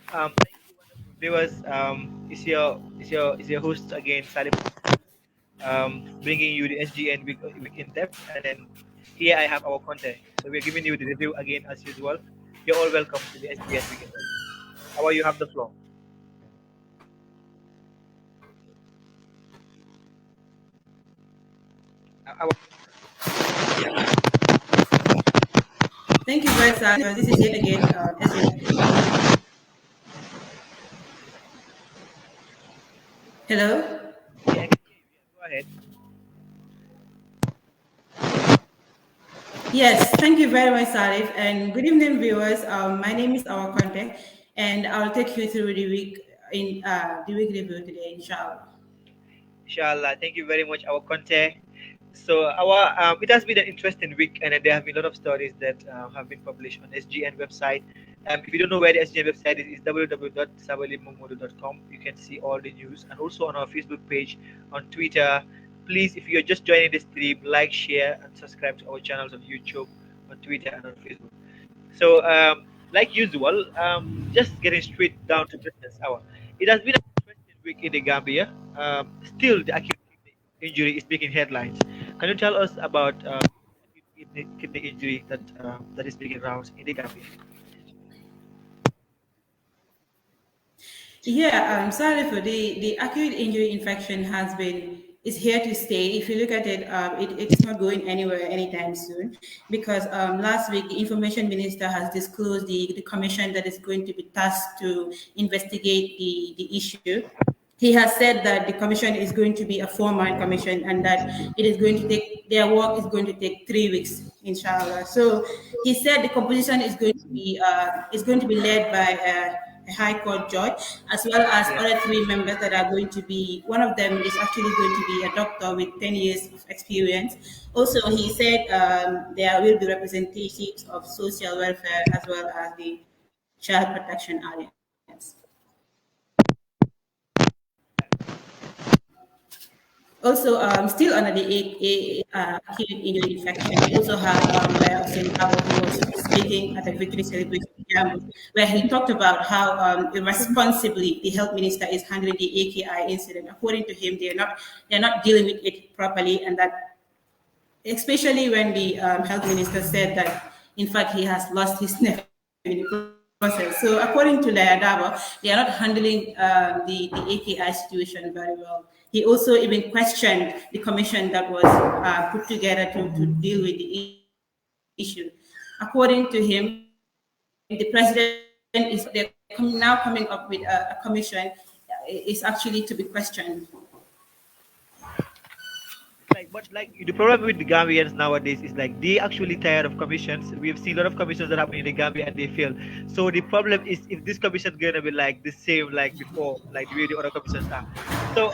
Thank you, wonderful viewers. Is your host again, Salim, bringing you the SGN week in depth, and then here I have our content. So we're giving you the review again as usual. You're all welcome to the SGN week in depth. How are you? Have the floor. Our Thank you very much. This is yet again SJ. Hello. Yeah, I can hear you. Yeah, go ahead. Yes, thank you very much, Salif, and good evening, viewers. My name is Our Conte, and I'll take you through the week review today, inshallah. Inshallah. Thank you very much, our content. So our it has been an interesting week, and there have been a lot of stories that have been published on SGN website. If you don't know where the SGN website is www.sabalimomodo.com. You can see all the news, and also on our Facebook page, on Twitter. Please, if you're just joining the stream, like, share, and subscribe to our channels on YouTube, on Twitter, and on Facebook. So, like usual, just getting straight down to business. It has been an interesting week in the Gambia. Still, the acute kidney injury is making headlines. Can you tell us about acute kidney injury that is making rounds in the Gambia? Yeah, sorry for the acute injury infection has been is here to stay. If you look at it, it's not going anywhere anytime soon because last week the information minister has disclosed the commission that is going to be tasked to investigate the issue. He has said that the commission is going to be a four-man commission and that it is going to take their work is going to take 3 weeks, inshallah. So he said the composition is going to be led by a high court judge, as well as Yeah. other three members that are going to be. One of them is actually going to be a doctor with 10 years of experience. Also, he said there will be representatives of social welfare as well as the child protection alliance. Also, still under the acute injury infection, we also had Lawyer Hussein Gabo, who was speaking at the victory celebration in Jammu, where he talked about how irresponsibly the health minister is handling the AKI incident. According to him, they're not dealing with it properly, and that especially when the health minister said that in fact he has lost his nephew in the process. So according to Layadaba, they are not handling the AKI situation very well. He also even questioned the commission that was put together to deal with the issue. According to him, the president is now coming up with a commission is actually to be questioned. But the problem with the Gambians nowadays is like they actually tired of commissions. We've seen a lot of commissions that happen in the Gambia and they fail. So the problem is if this commission is gonna be like the same like before, like the way the other commissions are. So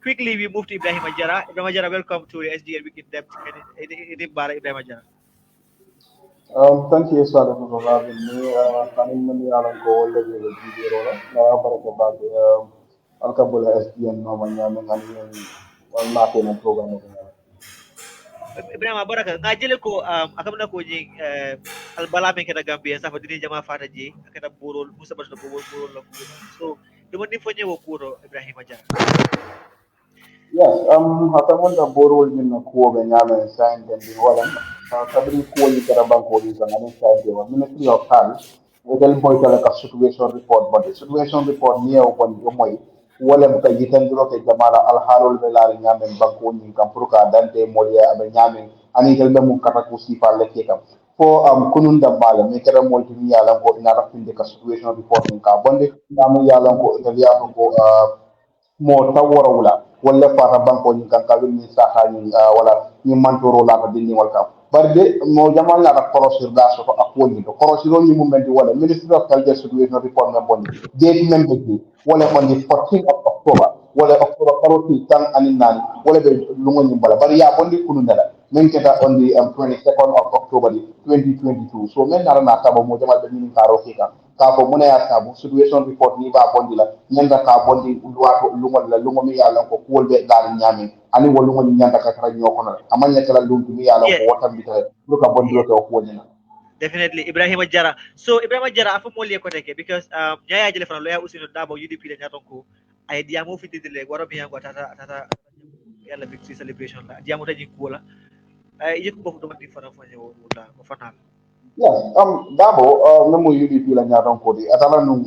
quickly we move to Ibrahim Ajara. Ibrahim Ajara, welcome to the SGL Week in Depth. And Ibrahim Ajara. Thank you, Sada, for having me. Kanin mani alam ko already with video rola. Para ko ba alkabula SDN no manya men ani wal natin ang program ko na. Ibrahim Baraka, ngajele ko akamna ko jing al balame kena Gambia sa fadini jama fata ji akata burol musa basno ko burol la ko. So demo ni fonye wo kuro Ibrahim Ajara. Yes, hatamun da borol min na ko be nyame sign den din wala. Kabri ko ni karabang ko ni kan ani sa dewa. Ministry of Health Wedel boy kala ka situation report but the situation report niya upon yo moy wala mo kay gitan duro kay jamala al halol be la nyame bangko ni kam purka dante molia abe nyame ani tel be mu kata ko si fa le kam fo kunun da bala me kera mo ti niya lan ko ina rafinde ka situation report ni ka bonde namu ya lan ko italia ko mo tawora wula wala fata banko ni kan kawin ni saha ni wala ni mantoro la ka dinni wal kam barde mo jamal la ka korosir da so ko akoni to korosiro ni mo mendi wala ministry of health situation report na bondi date member bi wala on the 14th of October wala October karoti tan anin nani wala be lungo ni bala bari ya bondi kunu ndala men keta on the 22nd of October 2022 so men nara na tabo mo jamal be ni karo kika ka ko muna ya sabu situation report ni ba bondi la nyanda ka bondi luwato lungol la lungo mi yalla ko kuwol be dal nyami ani wo lungo ni nyanda ka tara nyoko na amanya kala lungu mi yalla Yeah, ko watan bitare luka bondi yeah. lo ko woni na Definitely Ibrahima Jara. So Ibrahima Jara afa mo liye ko teke because nyaya jele fana loya usino dabo UDP le nyaton ko ay diamo fi didile waro mi yango tata yalla victory celebration la diamo taji ko la ay yeko bofu do mati fana fanya wala ko fana. Yes, Dabo, nemu UDP la nyaton kodi, atala nung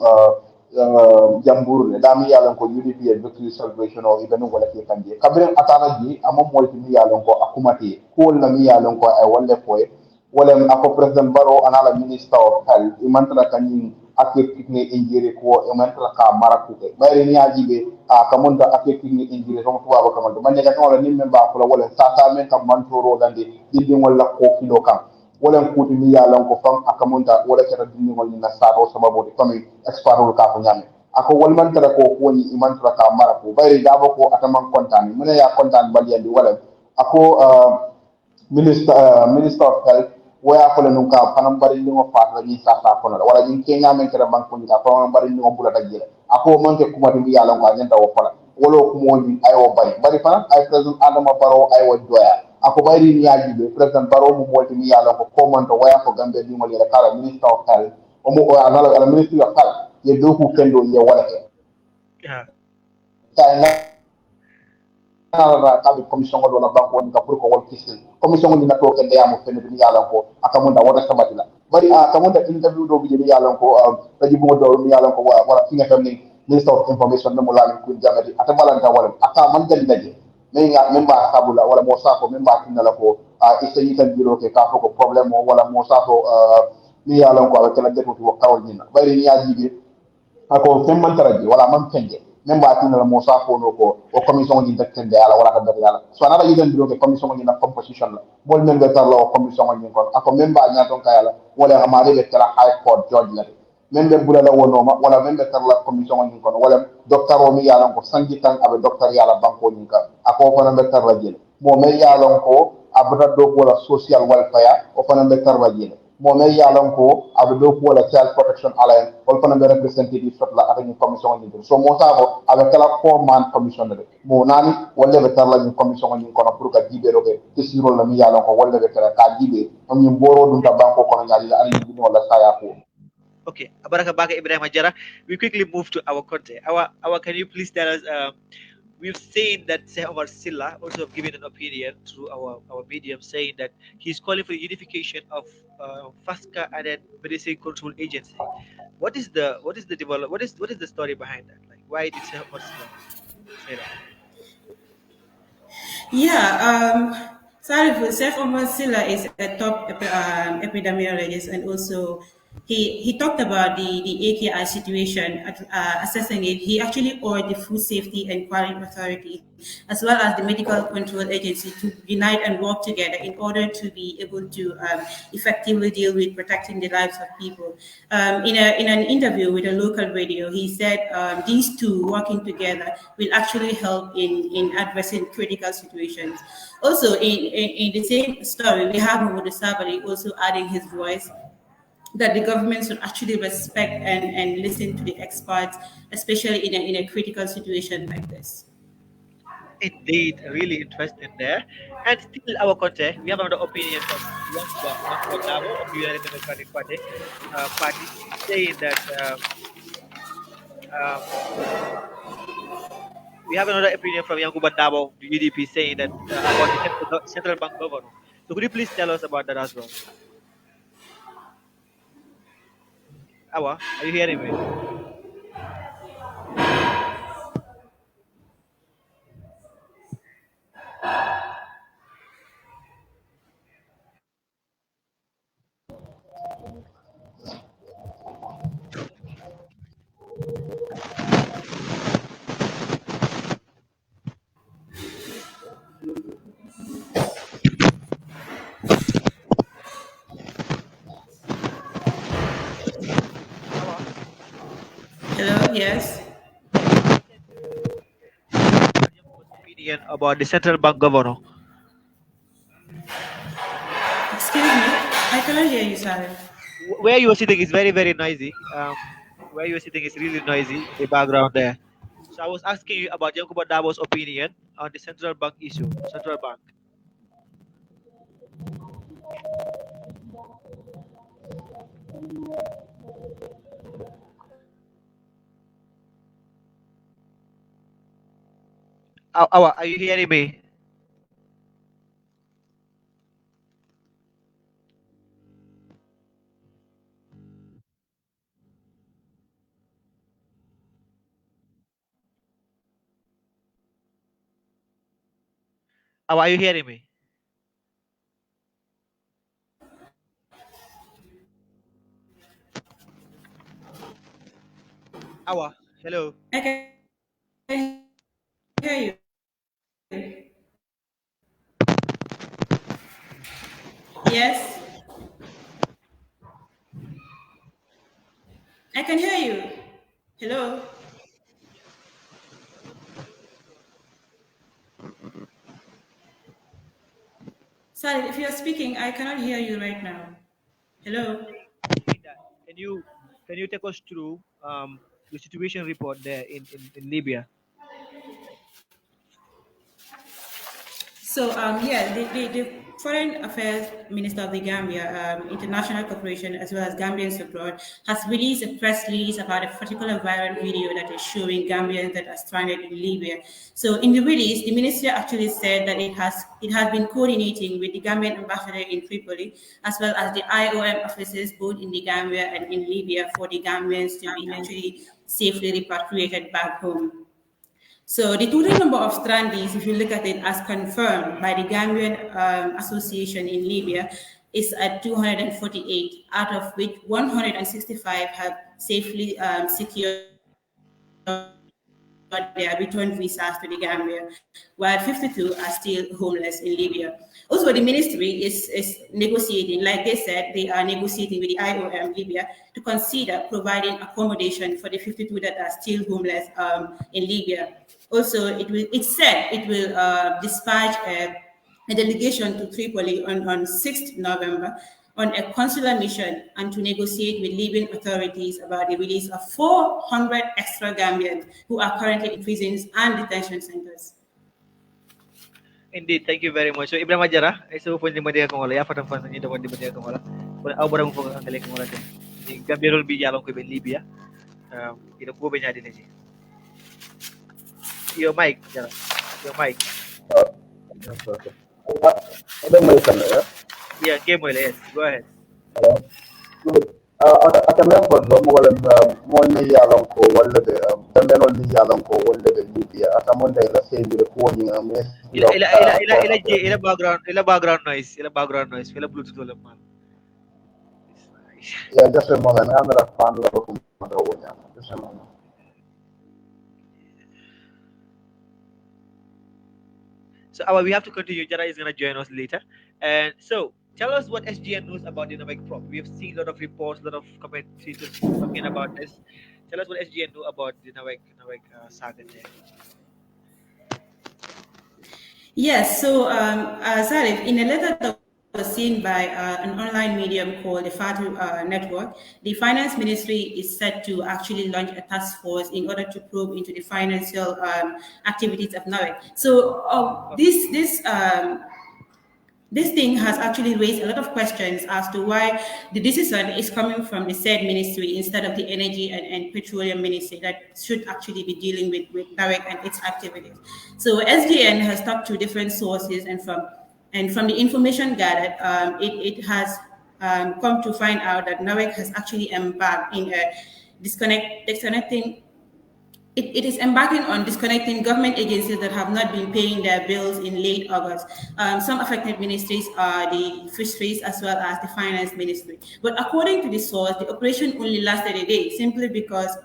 jambur le, dami yalan ko UDP e victory celebration o ibenu wala ke kanje. Kabren atala ji, amo molti mi yalan ko akumati, kul na mi yalan ko ay wale ko e, wala ako President Baro anala Minister of Health, imantala kanyin ake kikne injiri ko, imantala ka marakuke. Bayri ni ajibe, kamunta ake kikne injiri, somo tuwa ba kamunta. Manyaka wala nimme ba kula wala sata men kam mantoro dandi, dindi wala ko kilo kam. Wala kuti mi ya lon ko fam akamunta wala kata dinni ngol ni nasaro sababu de kami exparol ka ko nyame ako wal man tara ko ko ni iman tara ka mara ko bayri dabo ko ataman kontan mun ya kontan bal yandi wala ako minister of health waya ko le nun ka fanam bari ni ngo fa ni sa sa ko wala ni kenya men kera banko ni ka fanam bari ni ngo bula dajila ako man ke kuma mi ya lon ko agenda wo fala wolo ko mo ni ay wo bari fana ay president adama baro ay wo doya ako bayri ni yaji be president baro mo molti mi yalo ko commando waya ko gambe ni mo le kala minister of health o mo o anala ala ministry of health ye do ku kendo ye wala ke Yeah. ta kaɓe commission ngol wona banque woni ka pour ko wol kisel commission ngol dina to kende yamo fene ɗum yalan ko akamunda wona sabatila bari akamunda interview ɗo ɓiƴe mi yalan ko taji bumo do mi yalan ko wala finga tam ni minister of information nemo lamin kun jangati ata balanta wala aka man jali daje mais nga même ba sabula wala mo safo même ba tinala ko essayi tan biro ke ka fo ko problème o wala mo safo mi yalan ko ala kala detuti wo kawol ñina ɓayri ni yajiɓe ako femman taraji wala man fenge même ba tinala mo sa fono ko o commission ni dektende ala wala tan yala so anala yiden biro ke commission ni na composition la bol men be tarlo o commission ni ko ako même ba nya ton kayala wala amade be tara high court judge la même be bulala wono ma wala même be tarla commission ni ko wala docteur o mi yala ko sangi tan abe docteur yala banko ni ka ako ko na be tarla jele mo me yala ko abata do wala social welfare o fana be tarla jele momen yalon ko aɓe dow ko wala child protection alliance wol kono ɓe representative sotla atañi commission ñin so mo sabo aɓe kala 4 man commission de mo nani wolle ɓe tarlañin commission ñin kono pour que jiɓeɗo ɓe tesirol la mi yalon ko wolle ɓe tara ka jiɓe on ñin boro ɗum ta banko kono ñalila ala yiɗini walla saya ko Okay, Abaraka Baka Ibrahim Ajara. We quickly move to our content. Our can you please tell us? We've seen that Seh Omar Silla also have given an opinion through our medium saying that he's calling for the unification of FASCA and then Medicine Control Agency. What is the develop what is the story behind that? Like why did Seh Omar Silla say that? Yeah, sorry for Seth Omar Silla is a top epidemiologist, and also he talked about the AKI situation, assessing it. He actually urged the Food Safety and Quality Authority, as well as the Medical Control Agency, to unite and work together in order to be able to effectively deal with protecting the lives of people. In an interview with a local radio, he said these two working together will actually help in addressing critical situations. Also, in the same story, we have Mahmoud Sabari also adding his voice that the government should actually respect and listen to the experts, especially in a critical situation like this. Indeed, really interesting there. And still our content, we have another opinion from Yankuba Dabo of the United Democratic Party saying that um, we have another opinion from Yankuba Dabo of the UDP saying that about the central bank governor. So could you please tell us about that as well? Awa, are you hearing me? Awa, Hello, yes. I said, about Yankuba's opinion about the central bank governor. Excuse me, I cannot hear you, sorry. Where you are sitting is very, very noisy. Where you are sitting is really noisy, the background there. So I was asking you about Yankuba Dabo's opinion on the central bank issue. Central bank. Awa, are you hearing me? Awa, are you hearing me? Awa, hello. I can hear you. Yes, I can hear you. Hello. Sorry, if you're speaking, I cannot hear you right now. Hello. Binta, can you take us through the situation report there in Libya? So yeah, the Foreign Affairs Minister of the Gambia, International Cooperation, as well as Gambians abroad, has released a press release about a particular viral video that is showing Gambians that are stranded in Libya. So in the release, the ministry actually said that it has been coordinating with the Gambian ambassador in Tripoli, as well as the IOM offices both in the Gambia and in Libya for the Gambians to be actually safely repatriated back home. So the total number of strandees, if you look at it as confirmed by the Gambian Association in Libya, is at 248, out of which 165 have safely secured their return visas to the Gambia, while 52 are still homeless in Libya. Also, the ministry is negotiating, like they said, they are negotiating with the IOM Libya to consider providing accommodation for the 52 that are still homeless in Libya. Also, it said it will dispatch a delegation to Tripoli on 6th November on a consular mission and to negotiate with Libyan authorities about the release of 400 extra Gambians who are currently in prisons and detention centers. Indeed, thank you very much. So Ibrahim Ajara, isa po ni Madia kong wala, ya fatang fan ni dapat di Madia kong wala. Wala aw barang po ang kalik kong wala din. Ni Gambia rol bi jalong ko ben Libya. Ito po ba niya din ni. Your mic, Jara. Your mic. Yes, okay. Ada Malaysian ya. Yeah, game well, yes. Go ahead. Good. Ata member do mo wala mo ni yalon ko wala de tambe no ni yalon ko wala de Libya ata mo dai la sey bi ko ni mes Ila background noise. Ila background noise. Ila Bluetooth wala man. ya just mo na na fan la ko mo do nya just mo. So we have to continue. Jara is going to join us later. And so tell us what SGN knows about dynamic prop. We have seen a lot of reports, a lot of commentators talking about this. Tell us what SGN know about dynamic saga there. Yes, so Zarif, in a letter that was seen by an online medium called the FATU Network, the Finance Ministry is set to actually launch a task force in order to probe into the financial activities of NORIC. So this thing has actually raised a lot of questions as to why the decision is coming from the said ministry instead of the energy and petroleum ministry that should actually be dealing with NAREC and its activities. So SGN has talked to different sources, and from the information gathered, it has come to find out that NAREC has actually embarked in a disconnecting. It is embarking on disconnecting government agencies that have not been paying their bills in late August. Some affected ministries are the fisheries as well as the finance ministry. But according to the source, the operation only lasted a day simply because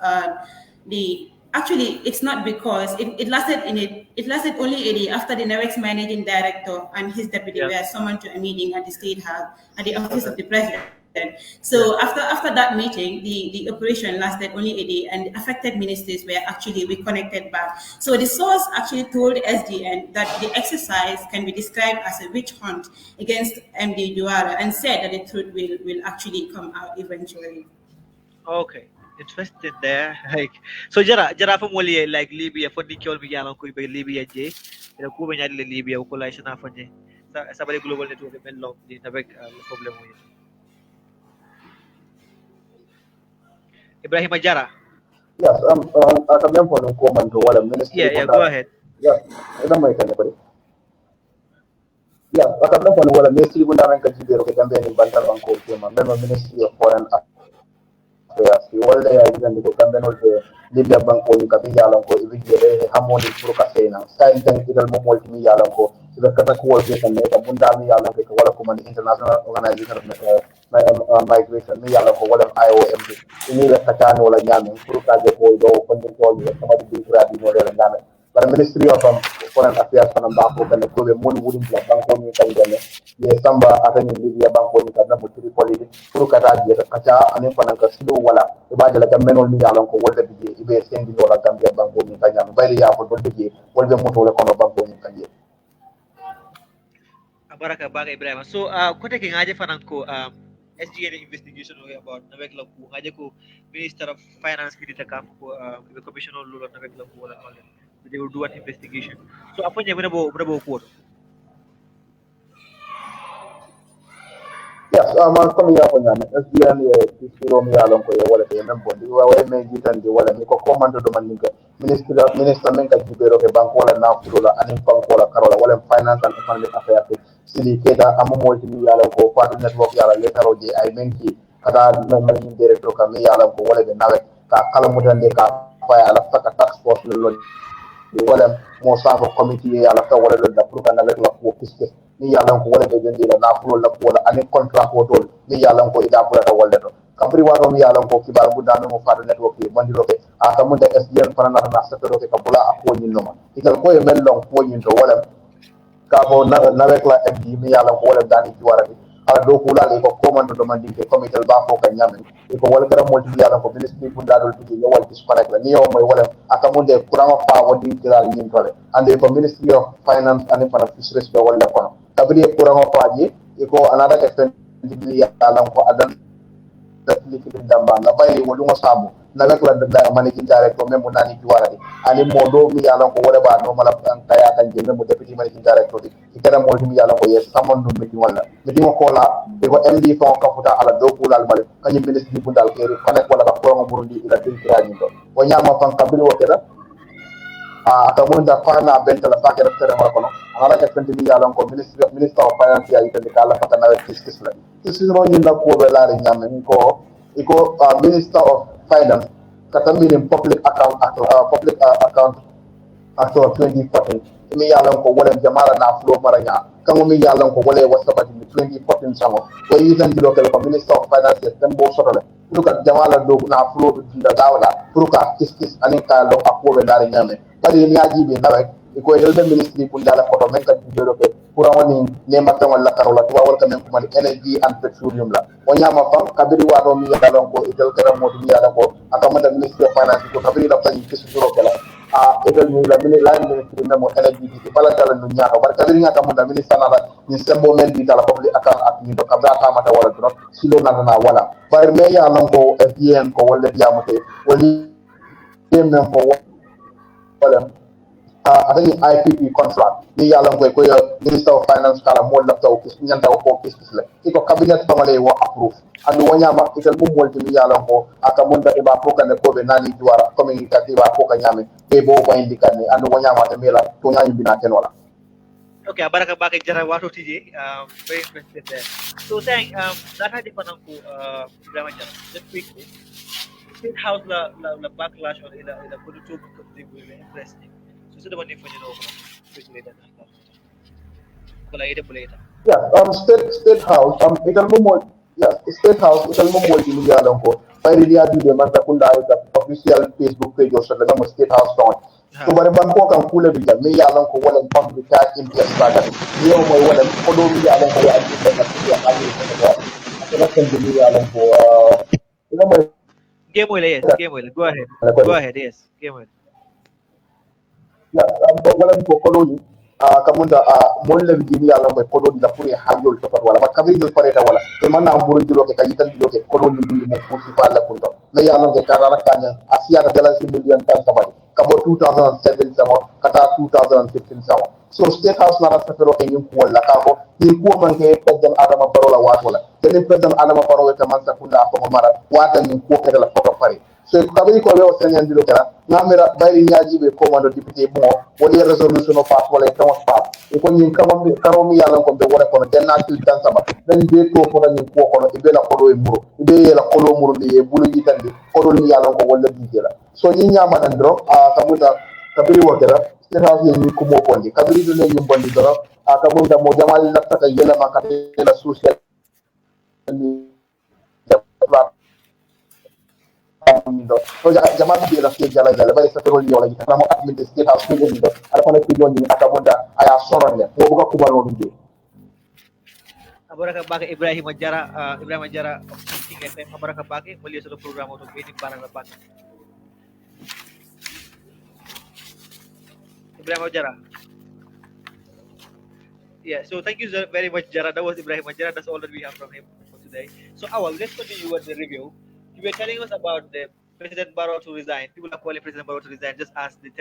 it's not because it lasted only a day after the NEREX managing director and his deputy were summoned to a meeting at the State House at the office of the president. So after that meeting, the operation lasted only a day, and the affected ministries were actually reconnected back. So the source actually told SDN that the exercise can be described as a witch hunt against MD Duara, and said that the truth will actually come out eventually. Okay. Interesting there. Like so jara fa moli like Libya for the kyol mi yalan ko be Libya je. Ila ko be nyadi le Libya ko la sana fa je. Sa bale global network ben long di avec le problème mo. Ibrahim Ajara. Yes, ata member no ko man to wala ministry Yeah, go ahead. ya ina mai kan ko ya akabla ko wala ministry bunda men ka jibero ke gambe ni bantal banko ke ma men ministry of foreign affairs wala ya jande ko gambe no de libya banko ni ka bi yalan ko ibi jere hamoni pour ka sena sa intan idal mo molti mi yalan ko ibe kata ko wol ke kan ne ka bunda mi yalan ko wala ko man international organization of migration mi yalan ko wala IOM ni le kata no wala nyame pour ka je ko do ko ni to ni sama di gradi no le nyame bara ministry of foreign affairs fana ba ko kan ko be mon wudin la banko ni kan gane ye samba atani libya banko ni kan na mutri politi pour kata je kata anen fana ka sido wala e ba jala kam menol ni yalan ko wolde bije ibe sendi wala gambia banko ni kan nyam bayri ya ko dolde je wolde moto le kono banko ni kan je Baraka baga Ibrahima. So kote ke ngaje fanan ko SGN investigation about navek la ku ngaje ko Minister of Finance kidita kam ko the commission on law navek la ku wala all that. They will do an investigation. So apa nya bena bo ko. yes comme ya ko nyame SDN ye tisiro mi yalon ko ye wala ke men bondi wa wala men jitan di wala ni ko commando do man ninka ministre men ka jibero ke banko wala na fulo la anin banko wala karola wala finance and economic affairs sili keda amu molti mi yalon ko fatu network yala letaro je ay men ki kata men man ni director ka mi yalon ko wala be nawe ka kala mutande ka fa ala saka task force lo wala mo safo committee ala ta wala da pour kana avec la ko piske ni yalla ko wala be bendi la na fulo la ko wala ani contrat ko tol ni yalla ko ida pour ta wala to kabri wa mi yalla ko kibar bu dano mo faade network yi bandi roke a ta mun da SDN fana na sa to roke ka bula a ko nyin no ma ital ko e mel lon ko nyin to wala ka fo na avec la FD mi yalla ko wala dani ci wara ala do kula le ko commande do mandi ke comité ba ko ka nyame ko wala gara mo ci yalla ko ministre bu dadol ci yo wal ci connect la ni yo moy wala akamunde kurama fa wodi dal ni tole ande ko ministry of finance and fisheries do wala kono tabri kurama fa ji ko anada extend bi yalla ko adan liki damba na bayli wolu ngo sabu na la kula da mani ki tare ko memo nani ki warade ani mo do mi yalla ko wala ba no mala an taya kan je memo deputy mani ki tare ko di ikara mo mi yalla ko yes samon dum mi wala mi dimo ko la e ko MD fon ka futa ala do kula al male kany ministre bu dal keri connect wala ka ko ngo burundi ila tin kirani do o nyama fan kabri wo keda aka munda fana benta la fake tere mara kono ala ka tanti mi yalla ko minister of finance ya ite kala fatana we kiskis la kisi no nyinda ko be la nyame ko iko minister of finance katambi public account actor 2014 mi yalla ko wala jamara na flow maranya kango mi yalla ko wala wasabati 2014 sango o yitan dilo ko minister of finance tembo sotole duka jamala do na flow da dawla puruka kiskis anin ka lo akobe dare nyame bari ni aji be nawek ko yelbe ministry kun dala ko men ka dilo ko pour woni ne matta wala karola to wala kamen ko energy and petroleum la o nyama fam kabiri wato mi yalla ko itel kara modi mi yalla ko akamada ministry of finance ko kabiri la fani kisu juro kala egal ni la mini la ministry memo energy di bala dala no nyaaka bar kabiri ngata mo da ministre na ni sembo men di dala public account at ni do kabra ta mata wala drop silo na na wala bar me yalla ko FDN ko wala diamate wali men ko wala atani IPP contract ni yalla ko minister of finance kala mo la taw kis nyanta ko kis la iko cabinet famale wo approve andu wanyama itel mum wolti mi yalla ko aka munda e ba ko kan ko be nani juara communicative ba ko ka nyame e bo ko indi kan andu wanyama te mela to nyani bina ken wala Okay, baraka baga jara wato tije very interested there. So saying that had ko Ibrahima Jara just quickly state house la backlash or ila kudutu they will impress me. So the one for you know especially that wala ite buleta. yeah state house itel mum wol yeah state house itel mum wolti mi yalla ko fayri dia di de man takunda ita official Facebook page or so la mo state house ton to bare ban ko kan kule bi me yalla ko wala pam bi ta interest baga yo moy wala ko do mi yalla ko ya di ta ya ali ko akela kan mi yalla ko ina moy Game oil, yes, game oil. Go ahead. Go ahead, yes. Game oil. ya wala ko ko do ni kamunda mon le bi yalla moy ko do di la pour hayyol to wala ma kabri do pareta wala e man na buru dilo ke kayitan dilo ke ko do ni mo ko ci fa la ko do me yalla ke karara kanya asiya da dala million tan tabari kabo 2007 sama kata 2015 sama so state house na rasa pero ke yin ko la ka ko ni ko man ke president adama barola wat wala den president adama barola ta man sa kunda ko mara wata ni ko ke la foto pare so kabiri ko lewo sen yandiro kala ngamira bayri nyaaji be commando député bon woni resolution of pass wala taw pass e ko nyin kamam karomi yalla ko be wala ko janna til tan saba dan be to ko nyin ko ko e be la ko e muro e be la ko muro e bulu yitande ko ni yalla ko wala dijela so nyi nyama nan dro a kamuta kabiri wotera sera ni ko mo konde kabiri do ne nyum bondi dro a kamuta mo jamal la taka yela makate la social so jama bi la fi jala jala bay sa tero yola ji kala mo admin de state house ko ni do ala ko fi joni aka bonda aya soronle ko buka kubaro dum Abaraka bake Ibrahim Jara, Ibrahim Jara of King FM. Abaraka bake, muli sa program of waiting parang bake. Ibrahim Jara. Yeah, so thank you very much, Jara. That was Ibrahim Jara. That's all that we have from him for today. So, Awal, let's continue with the review. You were telling us about the President Barrow to resign. People are calling President Barrow to resign, just as the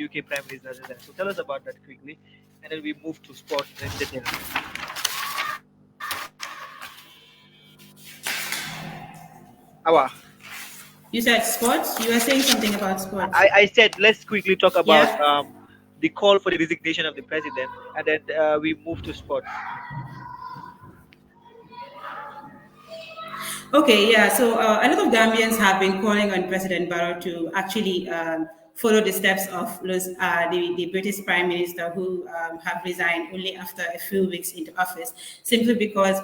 UK Prime Minister resign. So, tell us about that quickly, and then we move to sports and detail. Awa. You said sports. You were saying something about sports. I said let's quickly talk about Yeah. the call for the resignation of the president, and then we move to sports. Okay, yeah. So a lot of Gambians have been calling on President Barrow to actually follow the steps of the British Prime Minister, who have resigned only after a few weeks into office, simply because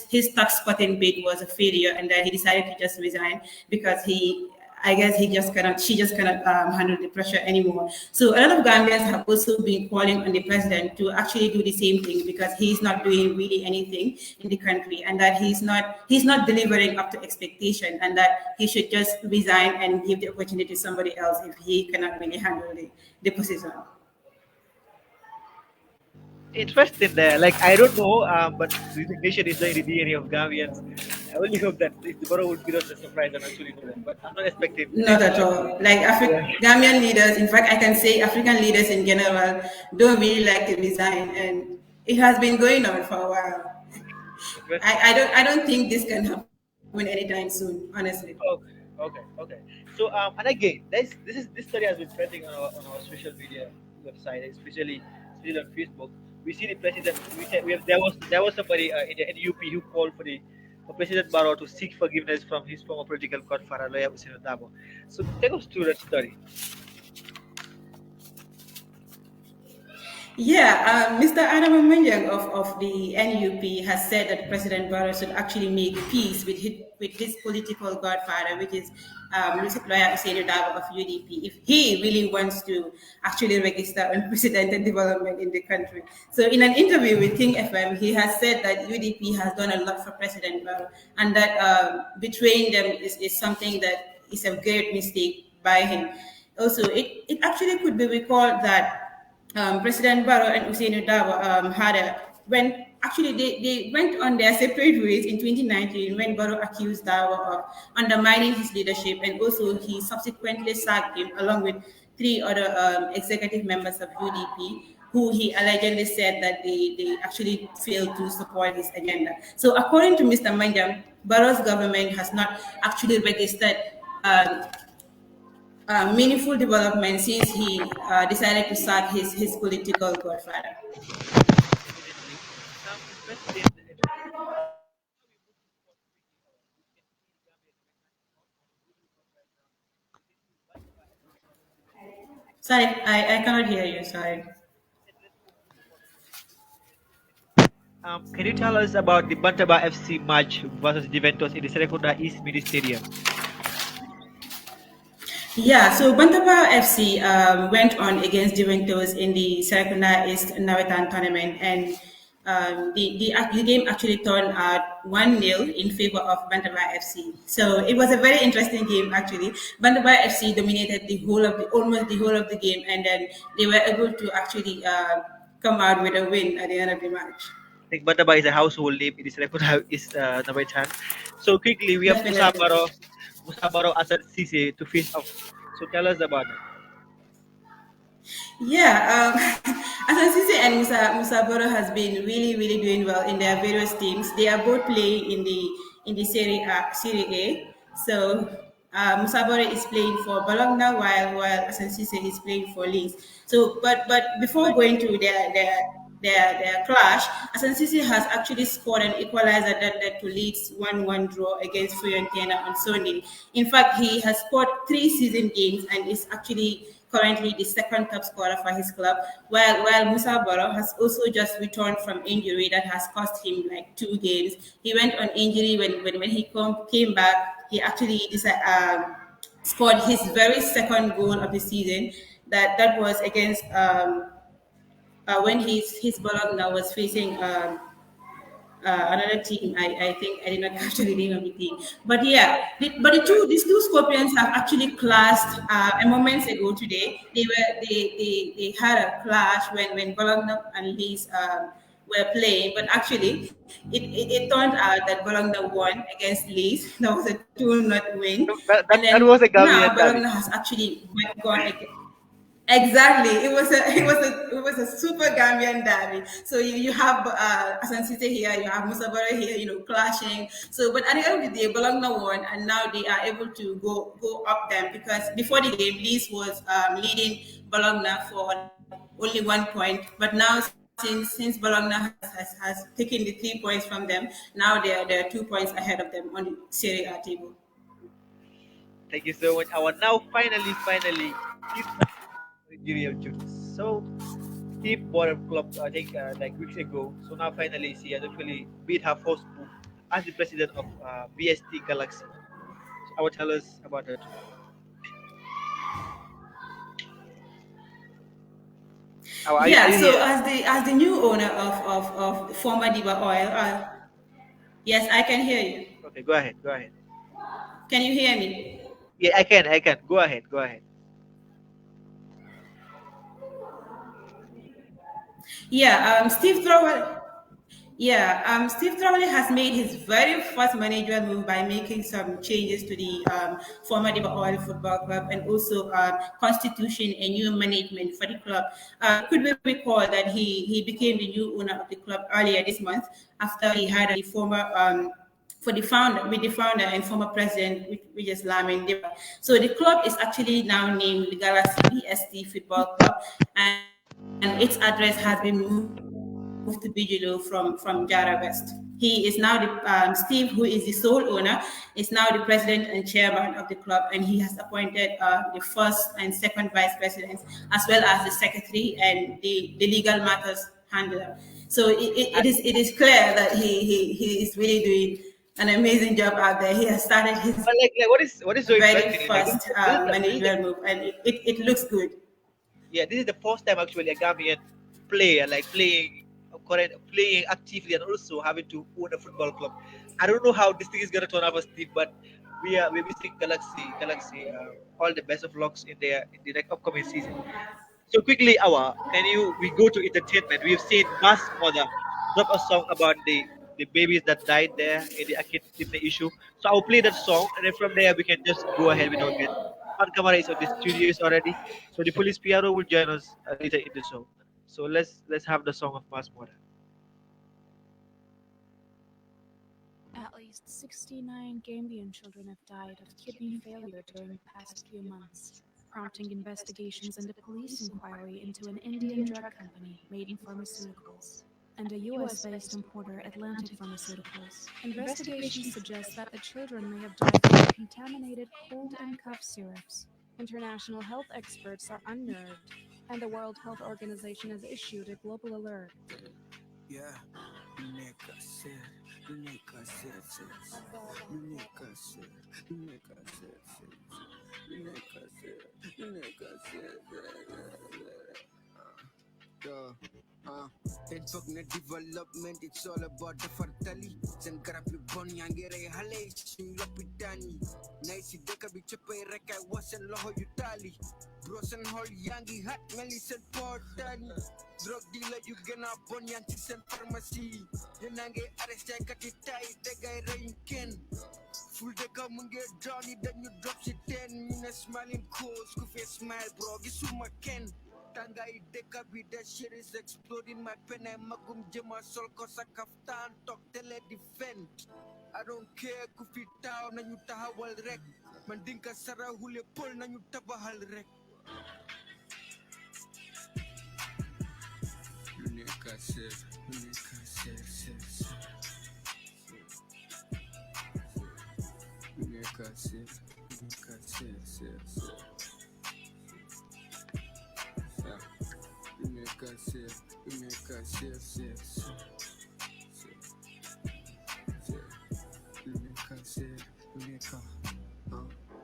his tax cutting bid was a failure, and then he decided to just resign because I guess she just cannot handle the pressure anymore. So a lot of Gambians have also been calling on the president to actually do the same thing, because he's not doing really anything in the country, and that he's not delivering up to expectation, and that he should just resign and give the opportunity to somebody else if he cannot really handle the position. Interesting there. Like I don't know, but resignation is in the DNA of Gambians. I only hope that if the borough would give us a surprise and actually do that, but I'm not expecting. Not at all. Like Yeah. Gambian leaders, in fact, I can say African leaders in general don't really like to resign, and it has been going on for a while. Interesting. I don't think this can happen anytime soon, honestly. Okay. So and again, this study has been trending on our social media website, especially on Facebook. We see the president. There was somebody in the NUP who called for President Barrow to seek forgiveness from his former political godfather, lawyer Ousman Dabo. So take us through that story. Yeah, Mr. Adam Manjang of the NUP has said that President Barrow should actually make peace with his political godfather, which is lawyer Ousman Dabo of UDP, if he really wants to actually register unprecedented development in the country. So in an interview with King FM, he has said that UDP has done a lot for President Barrow, and that betraying them is something that is a great mistake by him. Also, it actually could be recalled that President Barrow and Ousman Dabo when actually they went on their separate ways in 2019, when Barrow accused Dabo of undermining his leadership, and also he subsequently sacked him along with three other executive members of UDP, who he allegedly said that they actually failed to support his agenda. So according to Mr. Manjam, Barrow's government has not actually registered meaningful development since he decided to sack his political godfather. Definitely. Interesting. Now we move to sports quickly. You can see the Gambia is right now on a good run right now. This is Bantaba FC versus Juventus. Sorry, I cannot hear you. Sorry. I said let's move to sports quickly. Can you tell us about the Bantaba FC match versus Juventus in the Serekunda East Midi Stadium? Yeah, so Bantaba FC went on against Juventus in the Serekunda East Nawetan tournament, and the game actually turned out 1-0 in favor of Bantaba FC. So it was a very interesting game actually. Bantaba FC dominated almost the whole of the game, and then they were able to actually come out with a win at the end of the match. I think Bantaba is a household name in the Serekunda East Nawetan. So quickly, we have Definitely. Musa Baro Asad Sise to face off. So tell us about it. Yeah, Asasisi and Musa Boro has been really doing well in their various teams. They are both playing in the Serie A. So Musabore is playing for Bologna while Asansise is playing for Leeds. So, but before going to their clash, Asansise has actually scored an equalizer that led to Leeds 1-1 draw against Fiorentina on Sunday. In fact, he has scored 3 season games and is actually currently the second top scorer for his club, while Musa Baro has also just returned from injury that has cost him like 2 games. He went on injury when he came back. He actually scored his very second goal of the season. That was against when his Bologna was facing another team. I think I did not capture the name of the team, but yeah, these two Scorpions have actually clashed. A moments ago today, they had a clash when Bologna and Leeds were playing, but actually it turned out that Bologna won against Leeds. That was a 2-0 win, and That then was a now Gambian Bologna derby. has actually gone again. Exactly. It was a super Gambian derby. So you have Asansite here, you have Musabara here, clashing. So but at the end of the day, Bologna won and now they are able to go up them because before the game, Leeds was leading Bologna for only 1 point. But now since Bologna has taken the 3 points from them, now they are 2 points ahead of them on the Serie A table. Thank you so much. Our now finally fifth managerial duties. So Steve bought a club, I think, like weeks ago. So now finally she has actually beat her first book as the president of VST Galaxy. So I will tell us about that. Are Yeah, you so here? as the new owner of former Diva Oil, yes, I can hear you. Okay, go ahead. Go ahead. Can you hear me? Yeah, I can. I can. Go ahead. Go ahead. Yeah, Steve Trowell has made his very first managerial move by making some changes to the former Diva Oil Football Club and also constitution a new management for the club. Could we recall that he became the new owner of the club earlier this month after he had the former for the founder with the founder and former president, which is Lamin Deba. So the club is actually now named the Galaxy BST Football Club, and its address has been moved to Bigelow from Jara West. He is now Steve, who is the sole owner, is now the president and chairman of the club, and he has appointed the first and second vice presidents, as well as the secretary and the legal matters handler. So it is clear that he is really doing an amazing job out there. He has started his But what is so very interesting is like first this is the managerial move, and it looks good. yeah, this is the first time actually a Gambian player like playing actively and also having to own a football club. I don't know how this thing is gonna turn out, Steve, but we're wishing Galaxy all the best of lucks in the next upcoming season. So quickly, our can you we go to entertainment? We've seen Mass Mother drop a song about the babies that died there in the Akit kidney issue. So I'll play that song, and then from there we can just go ahead with our guest. Camara is on the studios already, so the police PRO will join us later in the show. So let's have the song of Mass Mother. At least 69 Gambian children have died of kidney failure during the past few months, prompting investigations and a police inquiry into an Indian drug company, Maiden Pharmaceuticals, and a US-based importer, Atlantic Pharmaceuticals. Investigations suggest that the children may have died from contaminated cold and cough syrups. International health experts are unnerved, and the World Health Organization has issued a global alert. Yeah, nigga said, nigga said, nigga said, nigga said, nigga said, yeah. Then talking development, it's all about the fertility. Sen karapi bon yangere hale sing lapidani. Naisi deka bichepe reka wasen loho yutali. Brosen hol yangi hat melisen portani. Drug dealer you gonna bon yanti sen pharmacy. Yanange arrest yang katitai degai rainken. Full deka munge Johnny then you drop shit 10. Mina smiling cool, scoofy smile bro, gisuma ken. Tangai deka be that shit is exploding my pen and magum jema sol kosa kaftan talk tele defend I don't care ku fi taaw nañu taxawal rek man dinka sarahule pol nañu tabahal rek lu nekk seer lu nekk seer lu nekk seer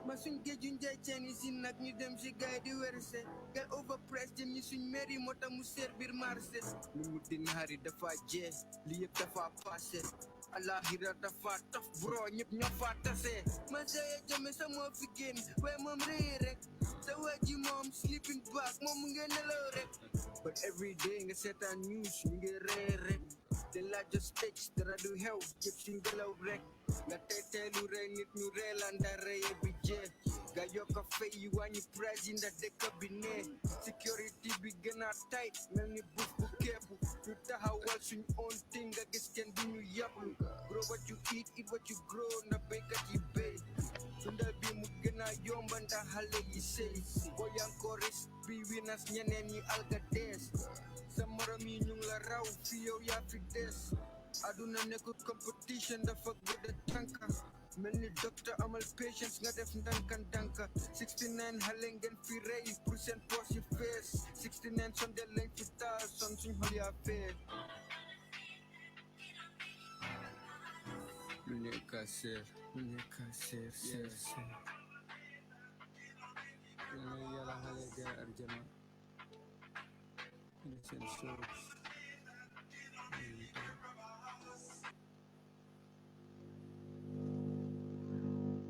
Masuñ géeju njaay ceeni si nag ñu dem si gaay di werse gal overpress jën ñi suñ mairie moo tax mu seer biir marché lu mu di naari dafa jee li yëpp dafa passé alaaxira dafa taf bro ñëpp ñoo fa tase ma seye jome sa moo fi génn waaye moom rëy rek sa waa ji moom sleeping bag moom mu ngi nelaw rek but every day nga seetaan news ñu ngi ree rek de la just stage dara du xew yëpp si ngelaw rek nga teeteelu rey nit ñu reelanda reye bi jee ga yokka fay yi wàññi président dëkk bi ne security bi gën a tight mel ni buf bu keepu ñu taxawal suñ own thing nga gis kenn du ñu yàpplu grow what you eat what you grow na béykat yi béy dundal bi mu gën a yomba ndax xale yi sëy boyanko ris bi winas ñeneen ñi alga dees sa morom yi ñu ngi la raw fi yow yaa fi des aduna nekkul competition dafa gudda tànka mel ni docteur amal patience nga def ndanka 69 xale ngeen fi rey pour seen poos yu fees 69 sonde lañ fi taal son suñ xol yaa fees lu nekk seer yàlla xale jaar arjana seen soos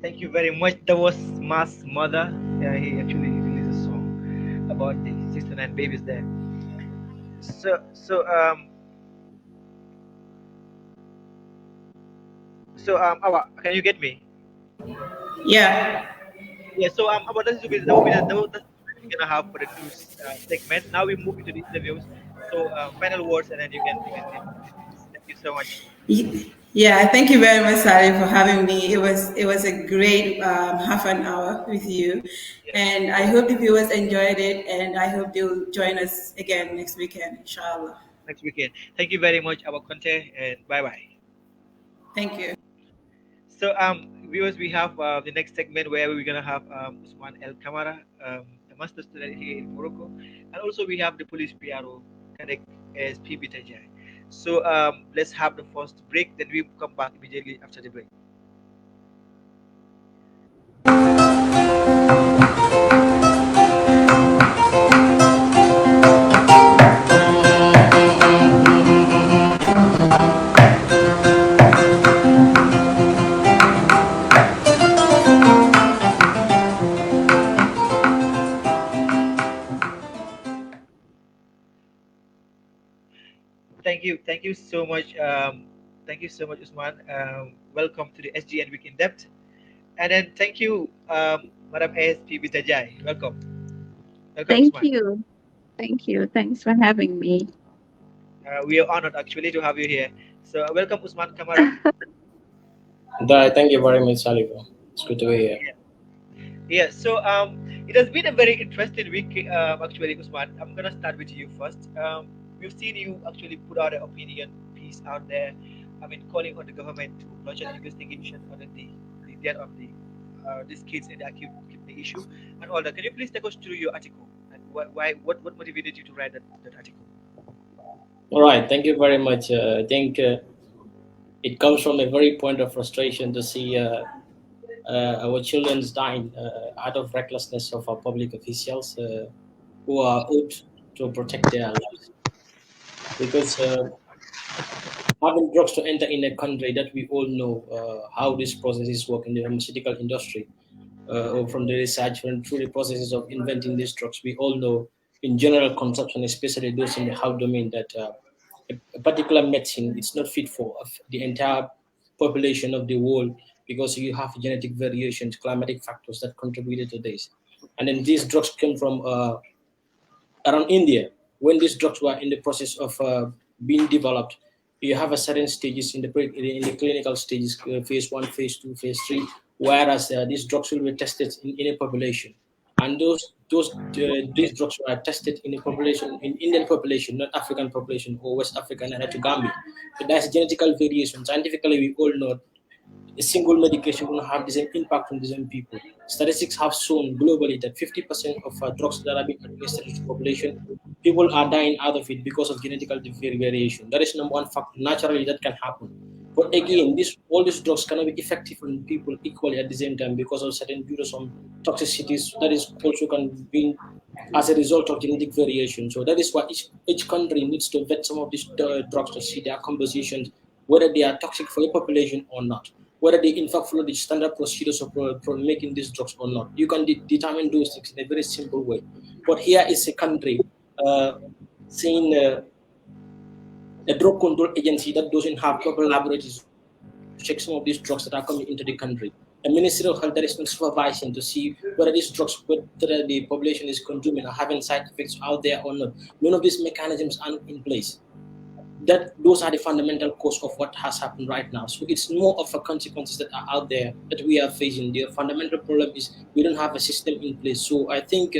Thank you very much. That was Ma's mother. He actually released a song about the 69 babies there. Awa, can you get me? Yeah. Yeah. So about that we're gonna have for the news segment. Now we move into the interviews. So final words, and then you can leave. Thank you so much. Yeah, thank you very much, Sally, for having me. It was a great half an hour with you, and I hope the viewers enjoyed it, and I hope they'll join us again next weekend, inshallah. Next weekend. Thank you very much, our Conte, and bye bye. Thank you. So viewers, we have the next segment where we're gonna have Ousman El Camara, a master student here in Morocco, and also we have the police PRO connect as PB Tajai. So let's have the first break, then we come back immediately after the break. Thank you so much. Thank you so much, Usman. Welcome to the SGN Week in Depth. And then thank you, Madam ASP Bitajai. Welcome. Welcome, Thank Usman. you. Thank you. Thanks for having me. We are honored actually to have you here. So welcome, Usman Camara. Thank you very much, Saliba. It's good to be here. Yeah. So it has been a very interesting week, actually, Usman. I'm gonna start with you first. We've seen you actually put out an opinion piece out there. I mean, calling on the government to launch an investigation on the death of these kids and the acute kidney issue and all that. Can you please take us through your article and what motivated you to write that article? All right. Thank you very much. I think it comes from a very point of frustration to see our children dying out of recklessness of our public officials who are out to protect their lives. Because having drugs to enter in a country that we all know how this processes work in the pharmaceutical industry, or from the research and through the processes of inventing these drugs, we all know in general consumption, especially those in the health domain, that a particular medicine it's not fit for the entire population of the world because you have genetic variations, climatic factors that contributed to this. And then these drugs come from around India. When these drugs were in the process of being developed, You have a certain stages in the clinical stages, phase 1, phase 2, phase 3, whereas these drugs will be tested in a population, and these drugs were tested in a population, in Indian population, not African population or West African and to Gambia. So there's genetical variation. Scientifically, we all know a single medication will have the same impact on the same people. Statistics have shown globally that 50% of drugs that are being administered to the population, people are dying out of it because of genetical variation. That is number one factor. Naturally, that can happen. But again, all these drugs cannot be effective on people equally at the same time because of certain due to some toxicities that is also can be as a result of genetic variation. So that is why each country needs to vet some of these drugs to see their compositions, whether they are toxic for your population or not, whether they in fact follow the standard procedures of making these drugs or not. You can determine those things in a very simple way. But here is a country saying a drug control agency that doesn't have proper laboratories to check some of these drugs that are coming into the country. A Ministry of Health that is not supervising to see whether these drugs, whether the population is consuming or having side effects out there or not. None of these mechanisms are in place. Those are the fundamental cause of what has happened right now. So it's more of a consequences that are out there that we are facing. The fundamental problem is we don't have a system in place. So I think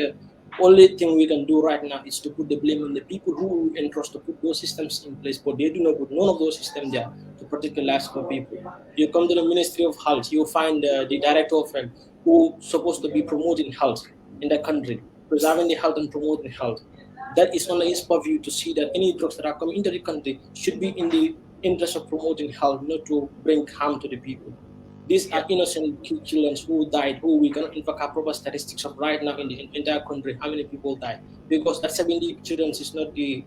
only thing we can do right now is to put the blame on the people who we entrust to put those systems in place, but they do not put none of those systems there to protect the lives of people. You come to the Ministry of Health, you find the director of health who supposed to be promoting health in the country, preserving the health and promoting health. That is only his purview to see that any drugs that are coming into the country should be in the interest of promoting health, not to bring harm to the people. These are innocent children who died, who we cannot in fact have proper statistics of right now in the entire country, how many people died. Because that 70 children is not the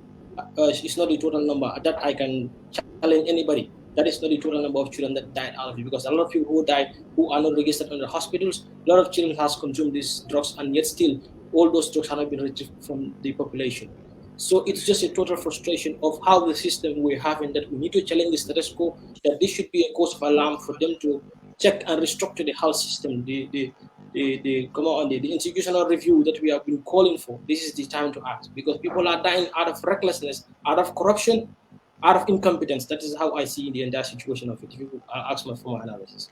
total number that I can challenge anybody. That is not the total number of children that died out of it, because a lot of people who died who are not registered in the hospitals, a lot of children has consumed these drugs, and yet still all those drugs have not been retrieved from the population. So it's just a total frustration of how the system we're having, that we need to challenge the status quo, that this should be a cause of alarm for them to check and restructure the health system, the institutional review that we have been calling for. This is the time to act, because people are dying out of recklessness, out of corruption, out of incompetence. That is how I see the entire situation of it. If you could ask my formal analysis.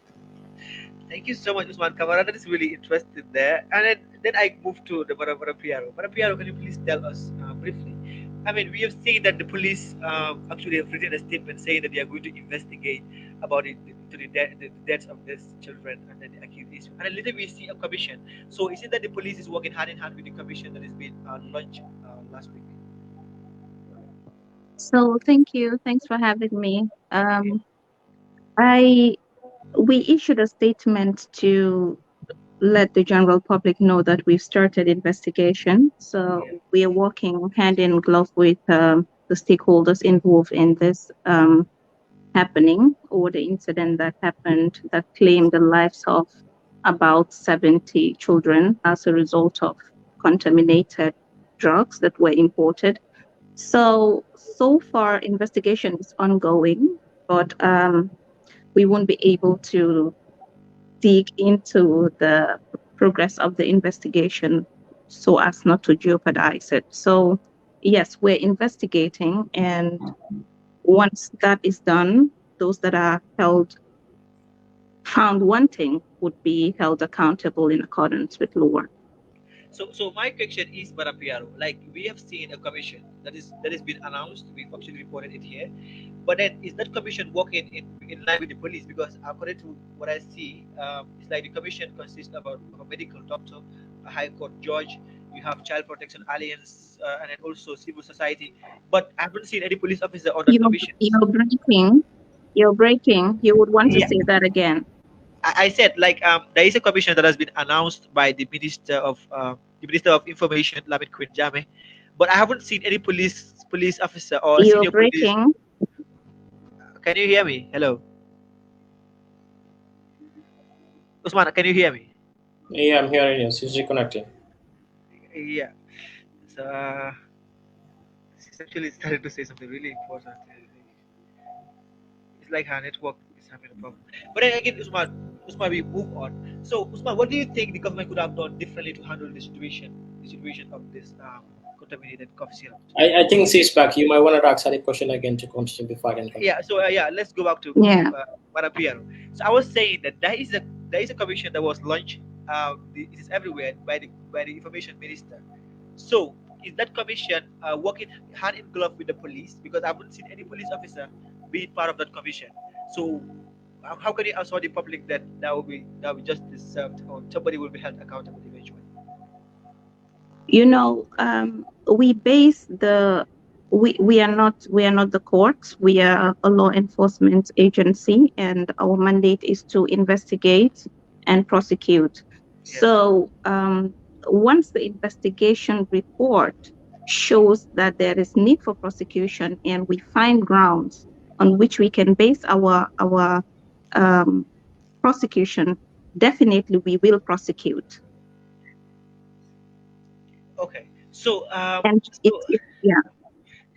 Thank you so much, Usman Camara. That is really interesting there. And then I move to the Bara Piaro. Bara Piaro, can you please tell us briefly? I mean, we have seen that the police actually have written a statement saying that they are going to investigate about the deaths of these children and then the accused issue. And then later we see a commission. So is it that the police is working hand in hand with the commission that has been launched last week? So thank you. Thanks for having me. Okay. I We issued a statement to let the general public know that we've started investigation. So Yeah. we are working hand in glove with the stakeholders involved in this happening, or the incident that happened that claimed the lives of about 70 children as a result of contaminated drugs that were imported. So far, investigation is ongoing, but we won't be able to dig into the progress of the investigation so as not to jeopardize it. So, yes, we're investigating, and once that is done, those that are found wanting would be held accountable in accordance with law. So my question is, Barapiaro, like we have seen a commission that has been announced. We've actually reported it here, but then is that commission working in line with the police? Because according to what I see, it's like the commission consists of a medical doctor, a high court judge. You have Child Protection Alliance, and then also civil society. But I haven't seen any police officer on that You're, commission. you're breaking. You're breaking. You would want to Yeah, say that again. I said like there is a commission that has been announced by the Minister of Information, Lamin Queen Jame, but I haven't seen any police officer or You're senior police. breaking. Can you hear me? Hello, Usman. Can you hear me? Yeah, I'm hearing you. She's reconnecting. Yeah. So she's actually started to say something really important. It's like her network is having a problem. But then again, Usman, we move on. So, Usman, what do you think the government could have done differently to handle the situation of this contaminated cough syrup. I think she's back. You might want to ask her the question again to continue before I can come. Yeah. So yeah, let's go back to Yeah. Madam Piero. So I was saying that there is a commission that was launched. It is everywhere by the information minister. So is that commission working hand in glove with the police? Because I haven't seen any police officer being part of that commission. So how can you assure the public that that will be justice served or somebody will be held accountable eventually? You know, we base the we are not the courts. We are a law enforcement agency, and our mandate is to investigate and prosecute. Yeah. So once the investigation report shows that there is need for prosecution, and we find grounds on which we can base our prosecution, definitely we will prosecute. Okay. So And yeah.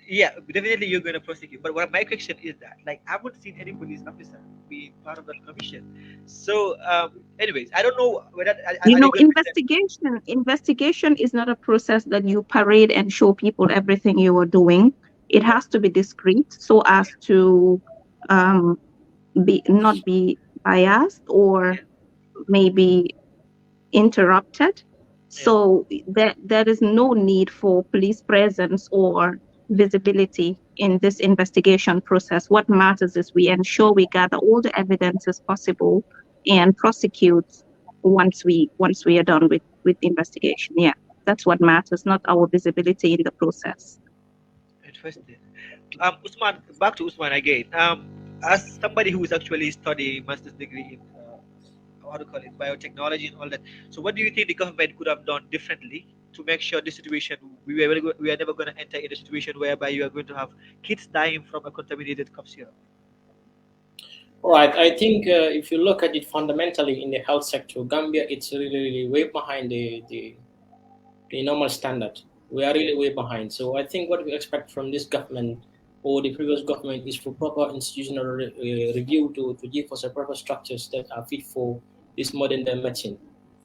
yeah, definitely you're going to prosecute. But what my question is that, like, I haven't seen any police officer be part of that commission. So, anyways, I don't know whether You are know, they going to be investigation is not a process that you parade and show people everything you are doing. It has to be discreet so as to not be biased or maybe interrupted. yeah. So there is no need for police presence or visibility in this investigation process. What matters is we ensure we gather all the evidences possible and prosecute once we are done with investigation. Yeah, that's what matters, not our visibility in the process. Interesting. Usman, back to Usman again. As somebody who is actually studying master's degree in how to call it biotechnology and all that. So, what do you think the government could have done differently to make sure this situation we are never going to enter in a situation whereby you are going to have kids dying from a contaminated cough syrup? All right. I think if you look at it fundamentally in the health sector, Gambia it's really way behind the normal standard. We are really way behind. So I think what we expect from this government or the previous government is for proper institutional review to give us a proper structures that are fit for this modern day medicine.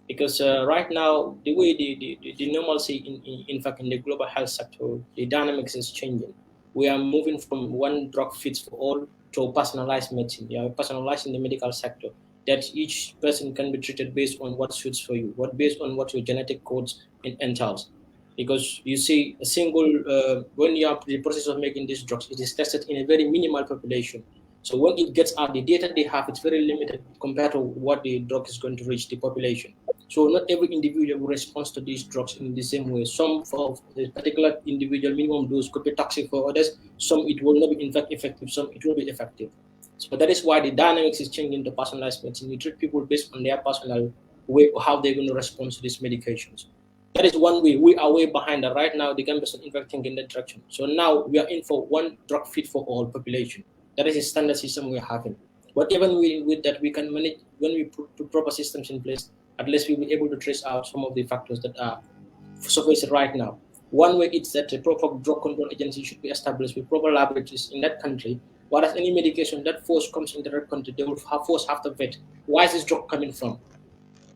Because right now, the way the normalcy in fact in the global health sector, the dynamics is changing. We are moving from one drug fits for all to personalized medicine. We are personalized in the medical sector that each person can be treated based on what suits for you, what based on what your genetic codes entails. Because you see, a single when you are the process of making these drugs, it is tested in a very minimal population. So when it gets out, the data they have it's very limited compared to what the drug is going to reach the population. So not every individual will respond to these drugs in the same way. Some for a particular individual minimum dose could be toxic for others. Some it will not be in fact effective. Some it will be effective. So that is why the dynamics is changing to personalized medicine. You treat people based on their personal way of how they're going to respond to these medications. That is one way. We are way behind that right now. The Gambia is in fact thinking in that direction. So now we are in for one drug fit for all population. That is a standard system we are having. But even with that, we can manage when we put proper systems in place. At least we will be able to trace out some of the factors that are surfacing right now. One way is that a proper drug control agency should be established with proper laboratories in that country. Whereas any medication that first comes into that country, they will first have to vet where is this drug coming from.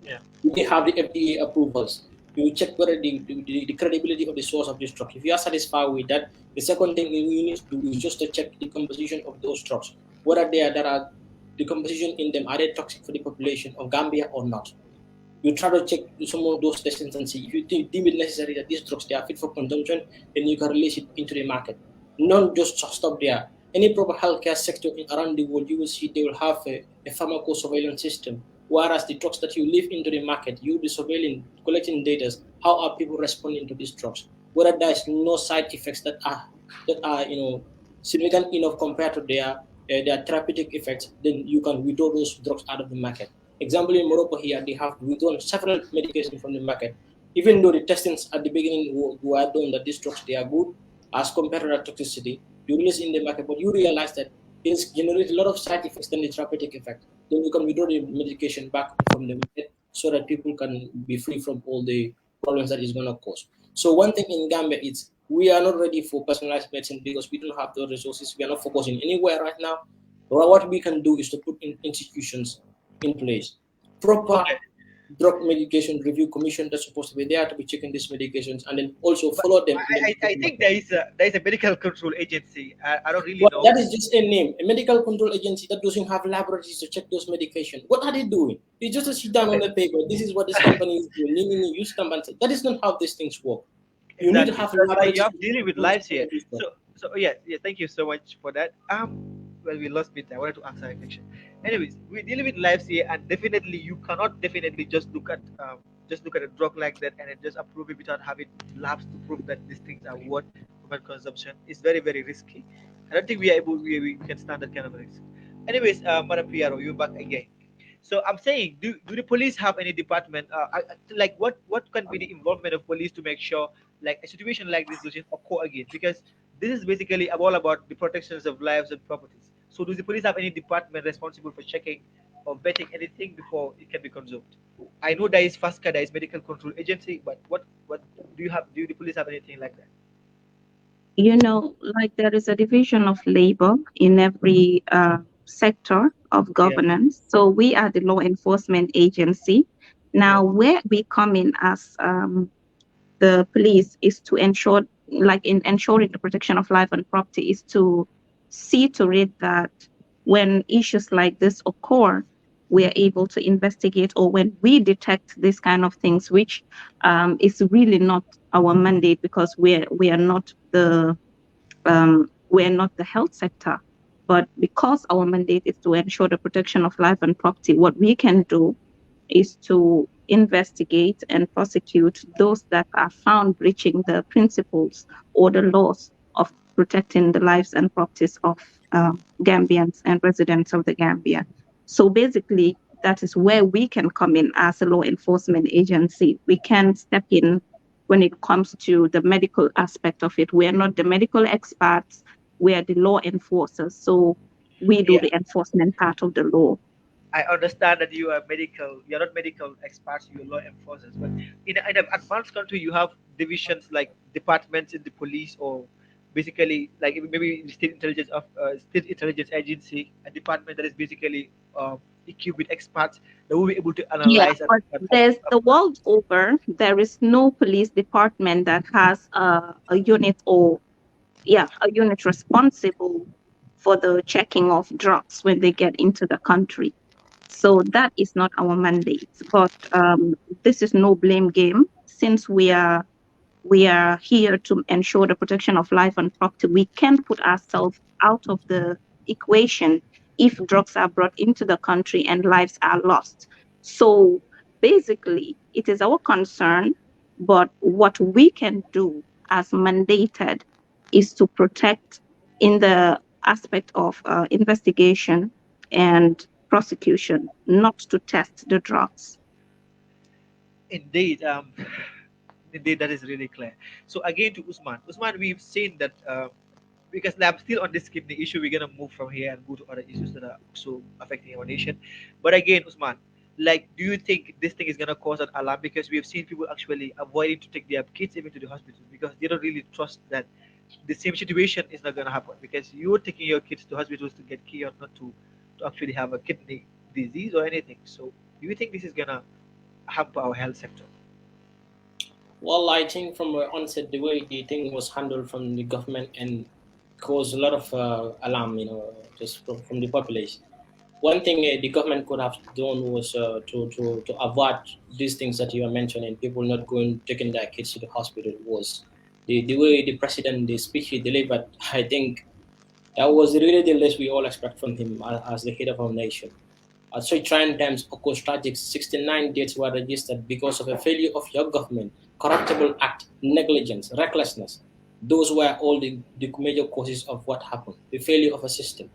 Yeah. We have the FDA approvals. You check whether the credibility of the source of this drug. If you are satisfied with that, the second thing you need to do is just to check the composition of those drugs. Whether there are the composition in them, are they toxic for the population of Gambia or not? You try to check some of those testings and see if you deem it necessary that these drugs they are fit for consumption, then you can release it into the market. Not just stop there. Any proper healthcare sector around the world, you will see they will have a pharmacosurveillance system. Whereas the drugs that you leave into the market, you'll be surveilling, collecting data. How are people responding to these drugs? Whether there's no side effects that are significant enough compared to their therapeutic effects, then you can withdraw those drugs out of the market. Example in Morocco here, they have withdrawn several medications from the market, even though the testings at the beginning were done that these drugs they are good as compared to the toxicity. You release in the market, but you realize that it generates a lot of side effects than the therapeutic effect. Then you can withdraw the medication back from the market so that people can be free from all the problems that it's going to cause. So one thing in Gambia is we are not ready for personalized medicine because we don't have the resources. We are not focusing anywhere right now. But what we can do is to put in institutions in place, proper Okay. drug medication review commission that's supposed to be there to be checking these medications and then also follow them in the I medication think matter. there is a medical control agency. I don't really But know. that is just a name, a medical control agency that doesn't have laboratories to check those medications. What are they doing? They just sit down on the paper. This is what this company is doing. You stamp and say, that is not how these things work. You need to Exactly. have So that's why you laboratories have to dealing with do lives here. this stuff. So yeah, yeah. Thank you so much for that. Well, we lost bit. I wanted to answer a question. Anyways, we're dealing with lives here, and definitely you cannot definitely just look at a drug like that and then just approve it without having labs to prove that these things are worth human consumption. It's very very risky. I don't think we can stand that kind of risk. Anyways, Madam Piero, you're back again. So I'm saying, do the police have any department? Like, what can be the involvement of police to make sure like a situation like this doesn't occur again? Because this is basically all about the protections of lives and properties. So, does the police have any department responsible for checking or vetting anything before it can be consumed? I know there is FASCA, there is Medical Control Agency, but what do you have? Do the police have anything like that? You know, like there is a division of labor in every sector of Yeah, governance. So we are the law enforcement agency. yeah, Now, where we come in as the police is to ensure, like in ensuring the protection of life and property, is to see to it that when issues like this occur, we are able to investigate, or when we detect these kind of things, which is really not our mandate because we are not the health sector. But because our mandate is to ensure the protection of life and property, what we can do is to investigate and prosecute those that are found breaching the principles or the laws of protecting the lives and properties of Gambians and residents of the Gambia. So basically, that is where we can come in as a law enforcement agency. We can step in when it comes to the medical aspect of it. We are not the medical experts, we are the law enforcers. So we do yeah. the enforcement part of the law. I understand that you are medical. You're not medical experts. You're law enforcers. But in an advanced country, you have divisions like departments in the police, or basically like maybe the state intelligence agency, a department that is basically equipped with experts that will be able to Yeah, analyze and, but and, and, there's and the world over, there is no police department that has a unit or, yeah, a unit responsible for the checking of drugs when they get into the country. So that is not our mandate. But this is no blame game. Since we are here to ensure the protection of life and property, we can put ourselves out of the equation if drugs are brought into the country and lives are lost. So basically, it is our concern, but what we can do as mandated is to protect in the aspect of investigation and prosecution, not to test the drugs. indeed, indeed, that is really clear. So again to Usman. Usman, we've seen that because I'm still on this kidney issue, we're gonna move from here and go to other issues that are also affecting our nation. But again, Usman, like, do you think this thing is gonna cause an alarm? Because we have seen people actually avoiding to take their kids even to the hospital because they don't really trust that the same situation is not gonna happen. Because you're taking your kids to hospitals to get cured, not to actually have a kidney disease or anything. So, do you think this is gonna hamper our health sector? Well, I think from the onset, the way the thing was handled from the government and caused a lot of alarm, just from the population. One thing the government could have done was to avoid these things that you are mentioning, people not going taking their kids to the hospital, was the way the president, the speech he delivered. I think that was really the least we all expect from him as the head of our nation. At such trying times, occurs tragic 69 deaths were registered because of a failure of your government, corruptible act, negligence, recklessness. Those were all the major causes of what happened, the failure of a system.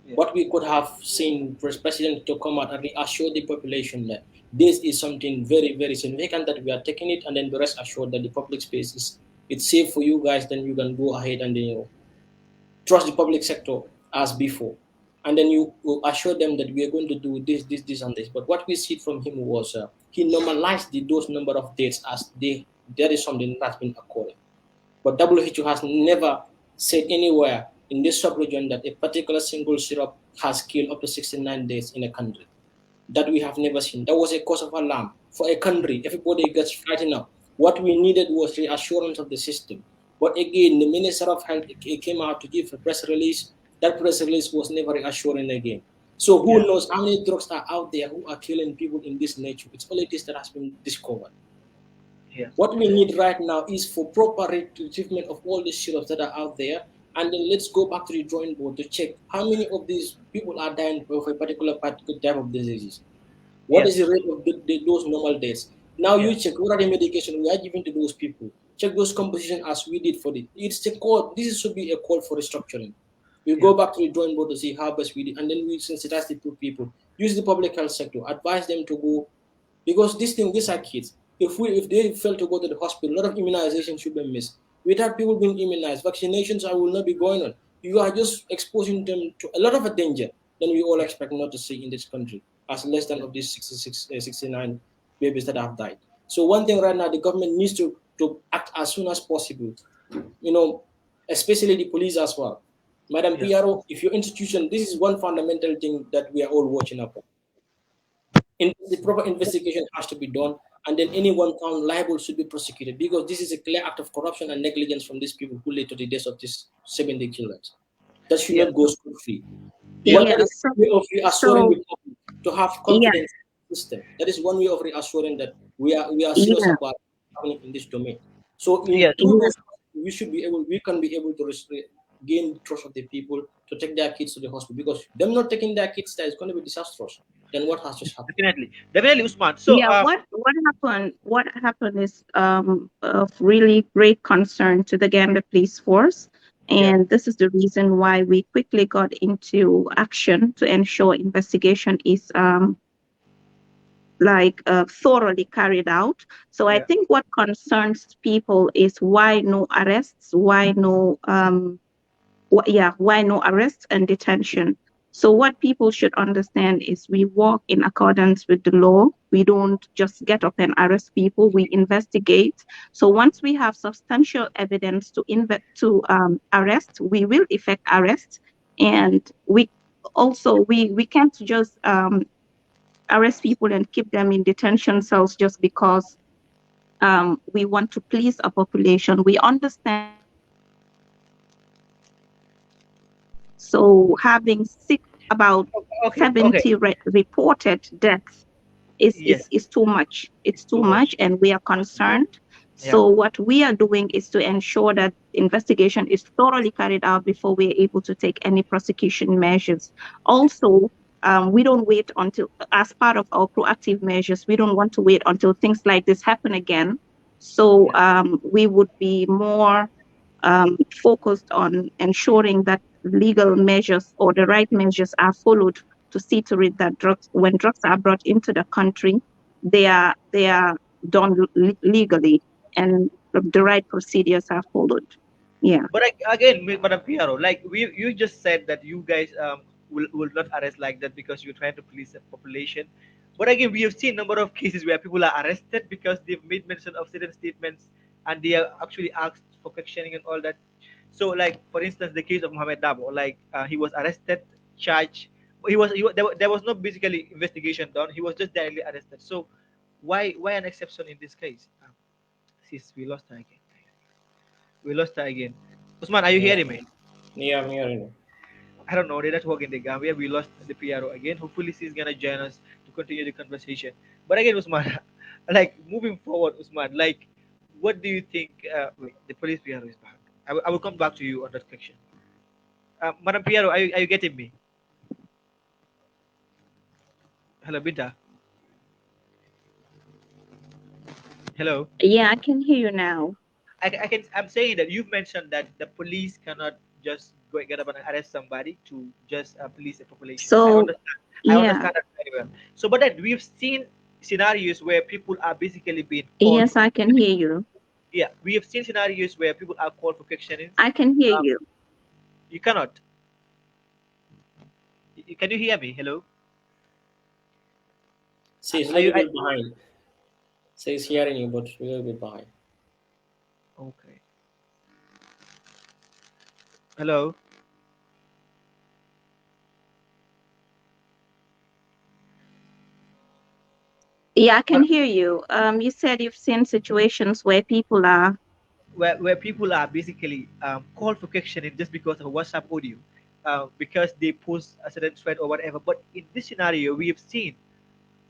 Yeah. What we could have seen was President to come out and reassure the population that this is something very, very significant, that we are taking it, and then the rest assured that the public space is it's safe for you guys, then you can go ahead and then, trust the public sector as before. And then you assure them that we are going to do this, this, this, and this. But what we see from him was he normalized those number of dates as there is something that's been occurring. But WHO has never said anywhere in this sub-region that a particular single syrup has killed up to 69 days in a country. That we have never seen. That was a cause of alarm. for a country. Everybody gets frightened up. What we needed was reassurance of the system. But again, the Minister of Health came out to give a press release. That press release was never reassuring again. So who Yeah. knows how many drugs are out there who are killing people in this nature? It's only this that has been discovered. Yeah. What we need right now is for proper treatment of all the syrups that are out there. And then let's go back to the drawing board to check how many of these people are dying of a particular type of diseases. What Yeah. is the rate of those normal deaths? Now Yeah. you check what are the medication we are giving to those people. Check those compositions as we did for it. It's a call. This should be a call for restructuring. We Yeah. go back to the drawing board to see how best we did, and then we sensitize the people. Use the public health sector. Advise them to go because these are kids. If they fail to go to the hospital, a lot of immunization should be missed. Without people being immunized, vaccinations I will not be going on. You are just exposing them to a lot of a danger than we all Yeah. expect not to see in this country, as less than of these 66, 69 babies that have died. So one thing right now, the government needs to act as soon as possible, you know, especially the police as well. Madam Yeah. PRO, if your institution, this is one fundamental thing that we are all watching up on. The proper investigation has to be done, and then anyone found liable should be prosecuted because this is a clear act of corruption and negligence from these people who led to the deaths of these 70 killers. That should Yeah. not go scot free. Yeah. What Yeah. that is one way of reassuring So the public to have yeah, confidence in the system. That is one way of reassuring that we are serious yeah, about happening in this domain. So in Yes. through yeah. those we can be able to gain the trust of the people to take their kids to the hospital because them not taking their kids there is going to be disastrous. Then what has just happened? Definitely. Definitely, Usman. So, Yeah, what happened? What happened is of really great concern to the Gambia Police Force, yeah. and this is the reason why we quickly got into action to ensure investigation is thoroughly carried out. So I Yeah. think what concerns people is why no arrests, why no arrests and detention? So what people should understand is we work in accordance with the law. We don't just get up and arrest people. We investigate. So once we have substantial evidence to arrest, we will effect arrest, and we can't just arrest people and keep them in detention cells just because we want to please a population. We understand so having about Okay. Okay. 70 reported deaths Yes. is too much. It's too Too much, much. and we are concerned. Yeah. So what we are doing is to ensure that investigation is thoroughly carried out before we are able to take any prosecution measures. Also, we don't wait until, as part of our proactive measures, we don't want to wait until things like this happen again. So Yeah. we would be more focused on ensuring that legal measures or the right measures are followed to see to it that when drugs are brought into the country, they are done legally and the right procedures are followed. Yeah. But again, Madam Piaro, like you just said that you guys will not arrest like that because you're trying to police the population. But again, we have seen number of cases where people are arrested because they've made mention of certain statements and they are actually asked for questioning and all that. So, like for instance, the case of Mohammed Dabo, like he was arrested, charged. There was no basically investigation done. He was just directly arrested. So, why an exception in this case? Sis, we lost her again. We lost her again. Usman, are you Yeah, hearing me? yeah, I'm hearing you. I don't know. They're not working the Gambia. We lost the PRO again. Hopefully, she's gonna join us to continue the conversation. But again, Usman, like moving forward, Usman, like, what do you think? Wait, the police PRO is back. I will come back to you on that question. Madam PRO, are you getting me? Hello, Binta. Hello. Yeah, I can hear you now. I'm saying that you've mentioned that the police cannot just go and get up and arrest somebody to just police the population. I So understand. I yeah, understand that very well. So, but then we've seen scenarios where people are basically being called yes, for I can questioning. hear you. Yeah, we have seen scenarios where people are called for questioning. I can hear Um, you. you cannot. Can you hear me? Hello. See, it's a Are you? little bit behind. Say it's hearing you, but a little bit behind. Okay. Hello. Yeah, I can But hear you. You said you've seen situations where people are. where people are basically called for questioning just because of a WhatsApp audio, because they post a certain thread or whatever. But in this scenario, we have seen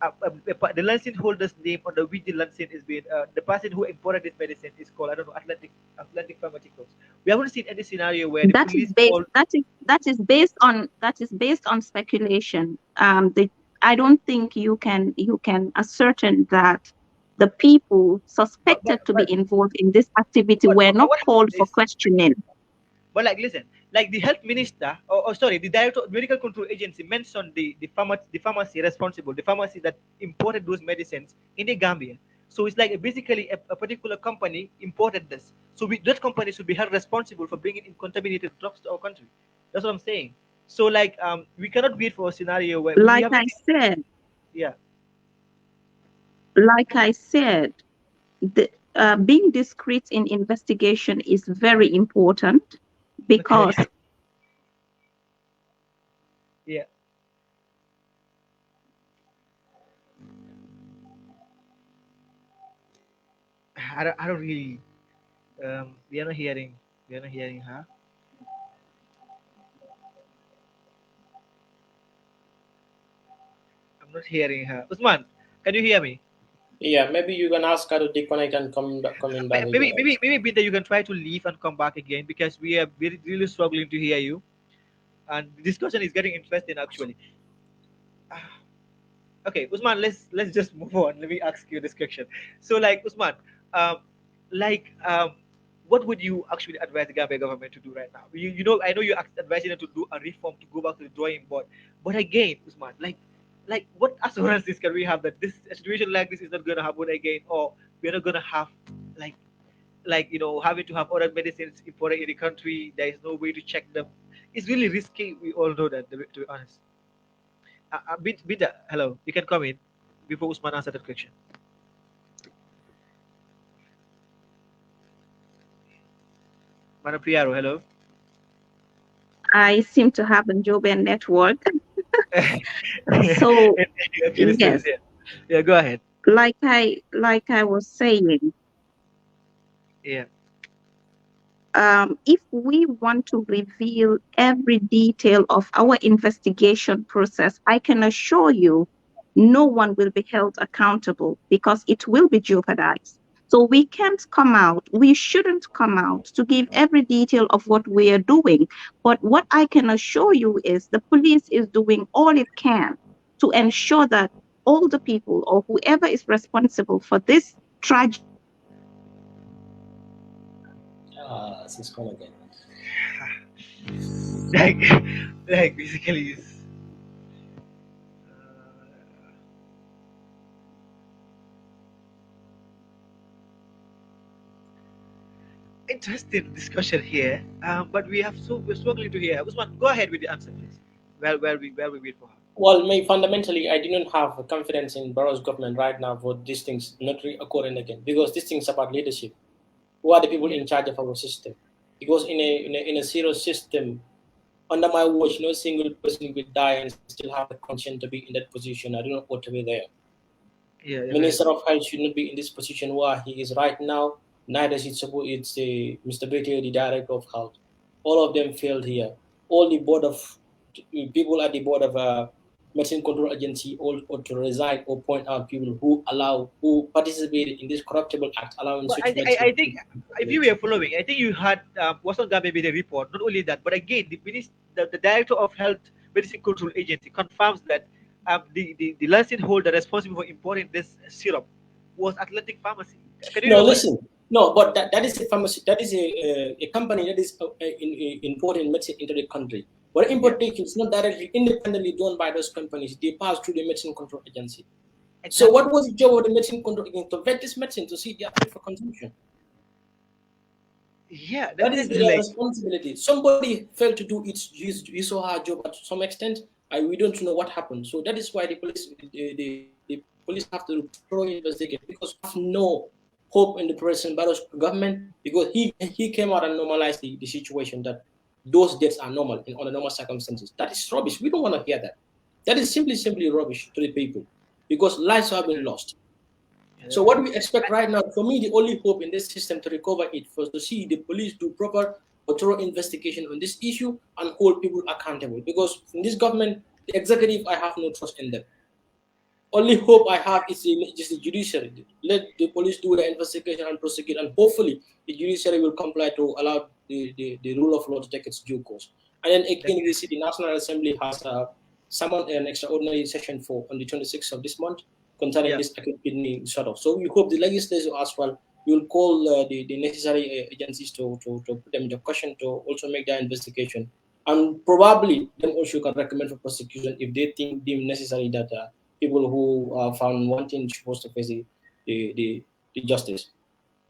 the license holder's name on the which the license is being the person who imported this medicine is called, I don't know, Atlantic Pharmaceuticals. We haven't seen any scenario where the That is police based. called. That is based on speculation. I don't think you can ascertain that the people But suspected but to be but involved in this activity but, were but, but not what called happened for is, questioning. but like listen, like the health minister, or sorry, the director of medical control agency mentioned the pharmacy responsible, the pharmacy that imported those medicines in the Gambia. So it's like basically a particular company imported this. So that company should be held responsible for bringing in contaminated drugs to our country. That's what I'm saying. So like we cannot wait for a scenario where we Like haven't I seen. said, Yeah. like I said, being discreet in investigation is very important Okay. because Yeah. I don't really we are not hearing, her. I'm not hearing her. Usman, can you hear me? Yeah, maybe you can ask her to disconnect and coming back Maybe again. Binta, you can try to leave and come back again because we are really struggling to hear you, and the discussion is getting interesting actually. Ah, okay, Usman, let's just move on. Let me ask you this question. So, like Usman, um, like what would you actually advise the Gambia government to do right now? I know you're advising them to do a reform, to go back to the drawing board, but again, Usman, like what assurances can we have that this a situation like this is not going to happen again, or we're not going to have like having to have other medicines imported in the country. There is no way to check them. It's really risky. We all know that, to be honest. Binta, hello. You can come in before Usman answer that question. Madam Priaro, hello. I seem to have a job and network. So Actually, yes, says, yeah. Yeah, go ahead. like I was saying, Yeah. if we want to reveal every detail of our investigation process, I can assure you no one will be held accountable because it will be jeopardized. So we can't come out, we shouldn't come out to give every detail of what we are doing. But what I can assure you is the police is doing all it can to ensure that all the people or whoever is responsible for this tragedy She's gone again. like, like basically, interesting discussion here. But we're struggling to hear. Usman, go ahead with the answer, please. While we wait for her. Well, me fundamentally, I didn't have confidence in Barrow's government right now for these things not occurring again because this thing's about leadership. Who are the people Yeah. in charge of our system? Because in a serious system, under my watch, no single person will die and still have the conscience to be in that position. I do not want to be there. Yeah, you're very Minister true. of Health should not be in this position where he is right now. Neither is it's Mr. Betty, the director of health. All of them failed here. All the board of people at the board of medicine control agency all ought to resign or point out people who participated in this corruptible act, allowing But I, such thi- I, medicine I to think be if you were following, I think you had wasn't that maybe the report. Not only that, but again, the director of health medicine control agency confirms that the license holder responsible for importing this syrup was Atlantic Pharmacy. Can you No, remember that? listen. No, but that is a pharmacy. That is a company that is importing medicine into the country. But Yeah, importation is not directly independently done by those companies. They pass through the medicine control agency. So exactly. what was the job of the medicine control agency? To vet this medicine to see they are fit for consumption. Yeah, That is definitely. their Like, responsibility. Somebody failed to do his or her job to some extent. We don't know what happened. So that is why the police have to thorough investigate because we have no hope in the President Barrow's government because he came out and normalized the situation that those deaths are normal under normal circumstances. That is rubbish. We don't want to hear that. That is simply rubbish to the people because lives have been lost. So what we expect right now, for me, the only hope in this system to recover it was to see the police do proper or thorough investigation on this issue and hold people accountable. Because in this government, the executive, I have no trust in them. Only hope I have is just the judiciary. Let the police do the investigation and prosecute, and hopefully the judiciary will comply to allow the rule of law to take its due course. And then again, we see the National Assembly has summoned an extraordinary session for on the 26th of this month concerning this acute kidney shut-off. So we hope the legislature as well will call the necessary agencies to put them into question to also make their investigation. And probably then also can recommend for prosecution if they think deemed necessary that people who are found wanting supposed to face the justice.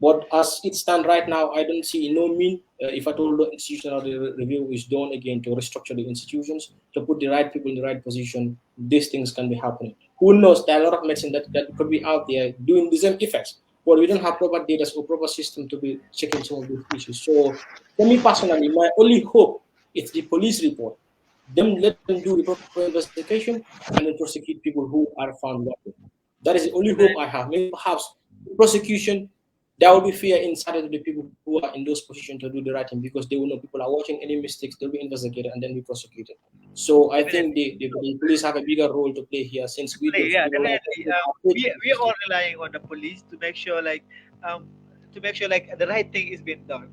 But as it stands right now, I don't see no mean if at all the institutional review is done again to restructure the institutions, to put the right people in the right position, these things can be happening. Who knows? There are a lot of medicine that could be out there doing the same effects, but we don't have proper data or proper system to be checking some of these issues. So for me personally, my only hope is the police report. Let them do the proper investigation and then prosecute people who are found guilty. That is the only hope I have. Maybe perhaps prosecution, there will be fear inside of the people who are in those positions to do the right thing because they will know people are watching any mistakes, they'll be investigated and then be prosecuted. So I think the police have a bigger role to play here since we Definitely. We are all relying on the police to make sure um the right thing is being done.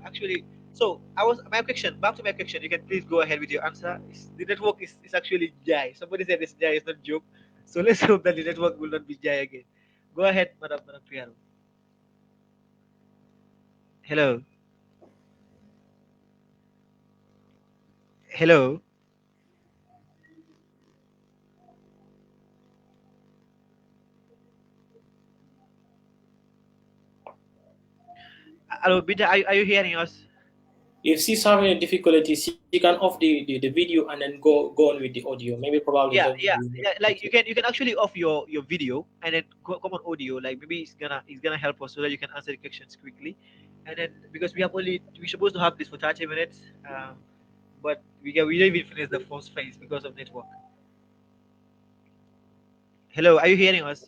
Actually, so I was my question back to my question. You can please go ahead with your answer. The network is actually Jai. Somebody said it's Jai, it's not joke. So let's hope that the network will not be Jai again. Go ahead, Madam Piano. Hello. Hello. Hello, Binta, are you hearing us? If she's having a difficulty, she can off the video and then go on with the audio. Maybe probably Yeah. Like you can actually off your video and then come on audio. Like maybe it's gonna help us so that you can answer the questions quickly. And then because we're supposed to have this for 30 minutes, but we don't even finish the first phase because of network. Hello, are you hearing us?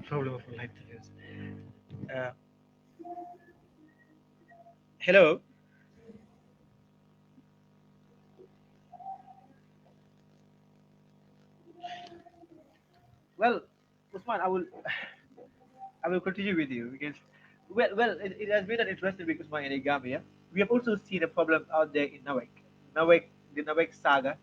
Problem of light diffuse. Uh, hello. Well, Usman, I will continue with you because, it has been an interesting week, Usman, in Gambia. We have also seen a problem out there in Nawek, the Nawek saga.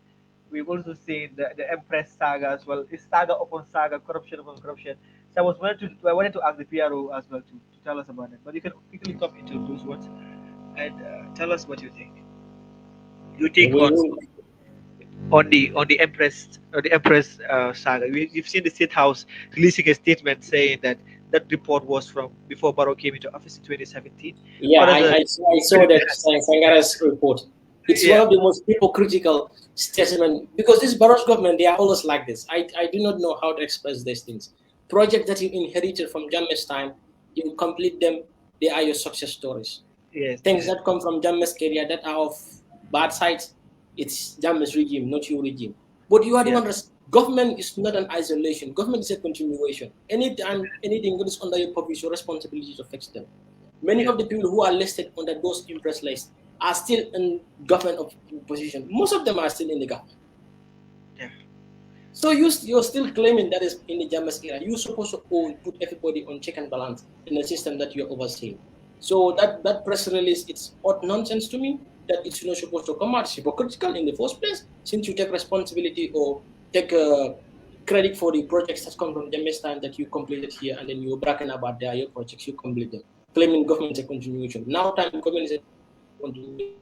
We've also seen the Empress saga as well. It's saga upon saga, corruption upon corruption. So I wanted to ask the PRO as well to tell us about it. But you can quickly come into those words and tell us what you think. You think on the Empress saga. You've seen the State House releasing a statement saying that that report was from before Barrow came into office in 2017. Yeah, What are the I saw that Sangara's report. It's one of the most hypocritical statements because this Barrows government, they are always like this. I do not know how to express these things. Projects that you inherited from Jammeh's time, you complete them, they are your success stories. Yes. Things that come from Jammeh's career that are of bad sides, it's Jammeh's regime, not your regime. But you have to understand, government is not an isolation. Government is a continuation. Anytime anything that is under your purview, your responsibility to fix them. Many of the people who are listed under those impress lists are still in government of position. Most of them are still in the government. Yeah. So you're still claiming that is in the Jammeh's era. You're supposed to put everybody on check and balance in the system that you're overseeing. So that press release, it's odd nonsense to me that it's not supposed to come out. It's hypocritical in the first place, since you take responsibility or take credit for the projects that come from Jammeh's time that you completed here, and then you're bragging about your projects, you complete them, claiming government is a continuation. Now time government is a continuation.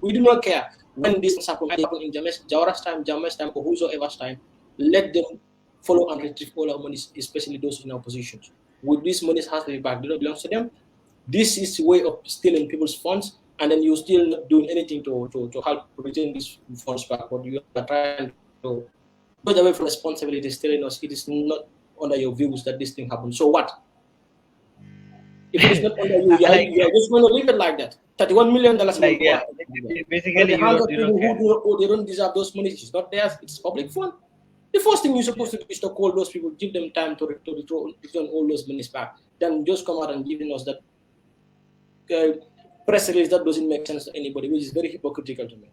We do not care when this happen in Jawara's time, Jammeh's time, or whosoever's time. Let them follow and retrieve all our monies, especially those in our positions. With these monies has to be back, they don't belong to them. This is a way of stealing people's funds, and then you're still not doing anything to help return these funds back. But you are trying to go away from responsibility, telling us it is not under your views that this thing happened. So what? If it is not under you, Like, you are just going to leave it like that. $31 million will like, go yeah, ahead. But basically, the hands of you people don't who care. they don't deserve those money, it's not theirs, it's public fund. The first thing you're supposed to do is to call those people, give them time to return all those monies back. Then just come out and giving us that press release that doesn't make sense to anybody, which is very hypocritical to me.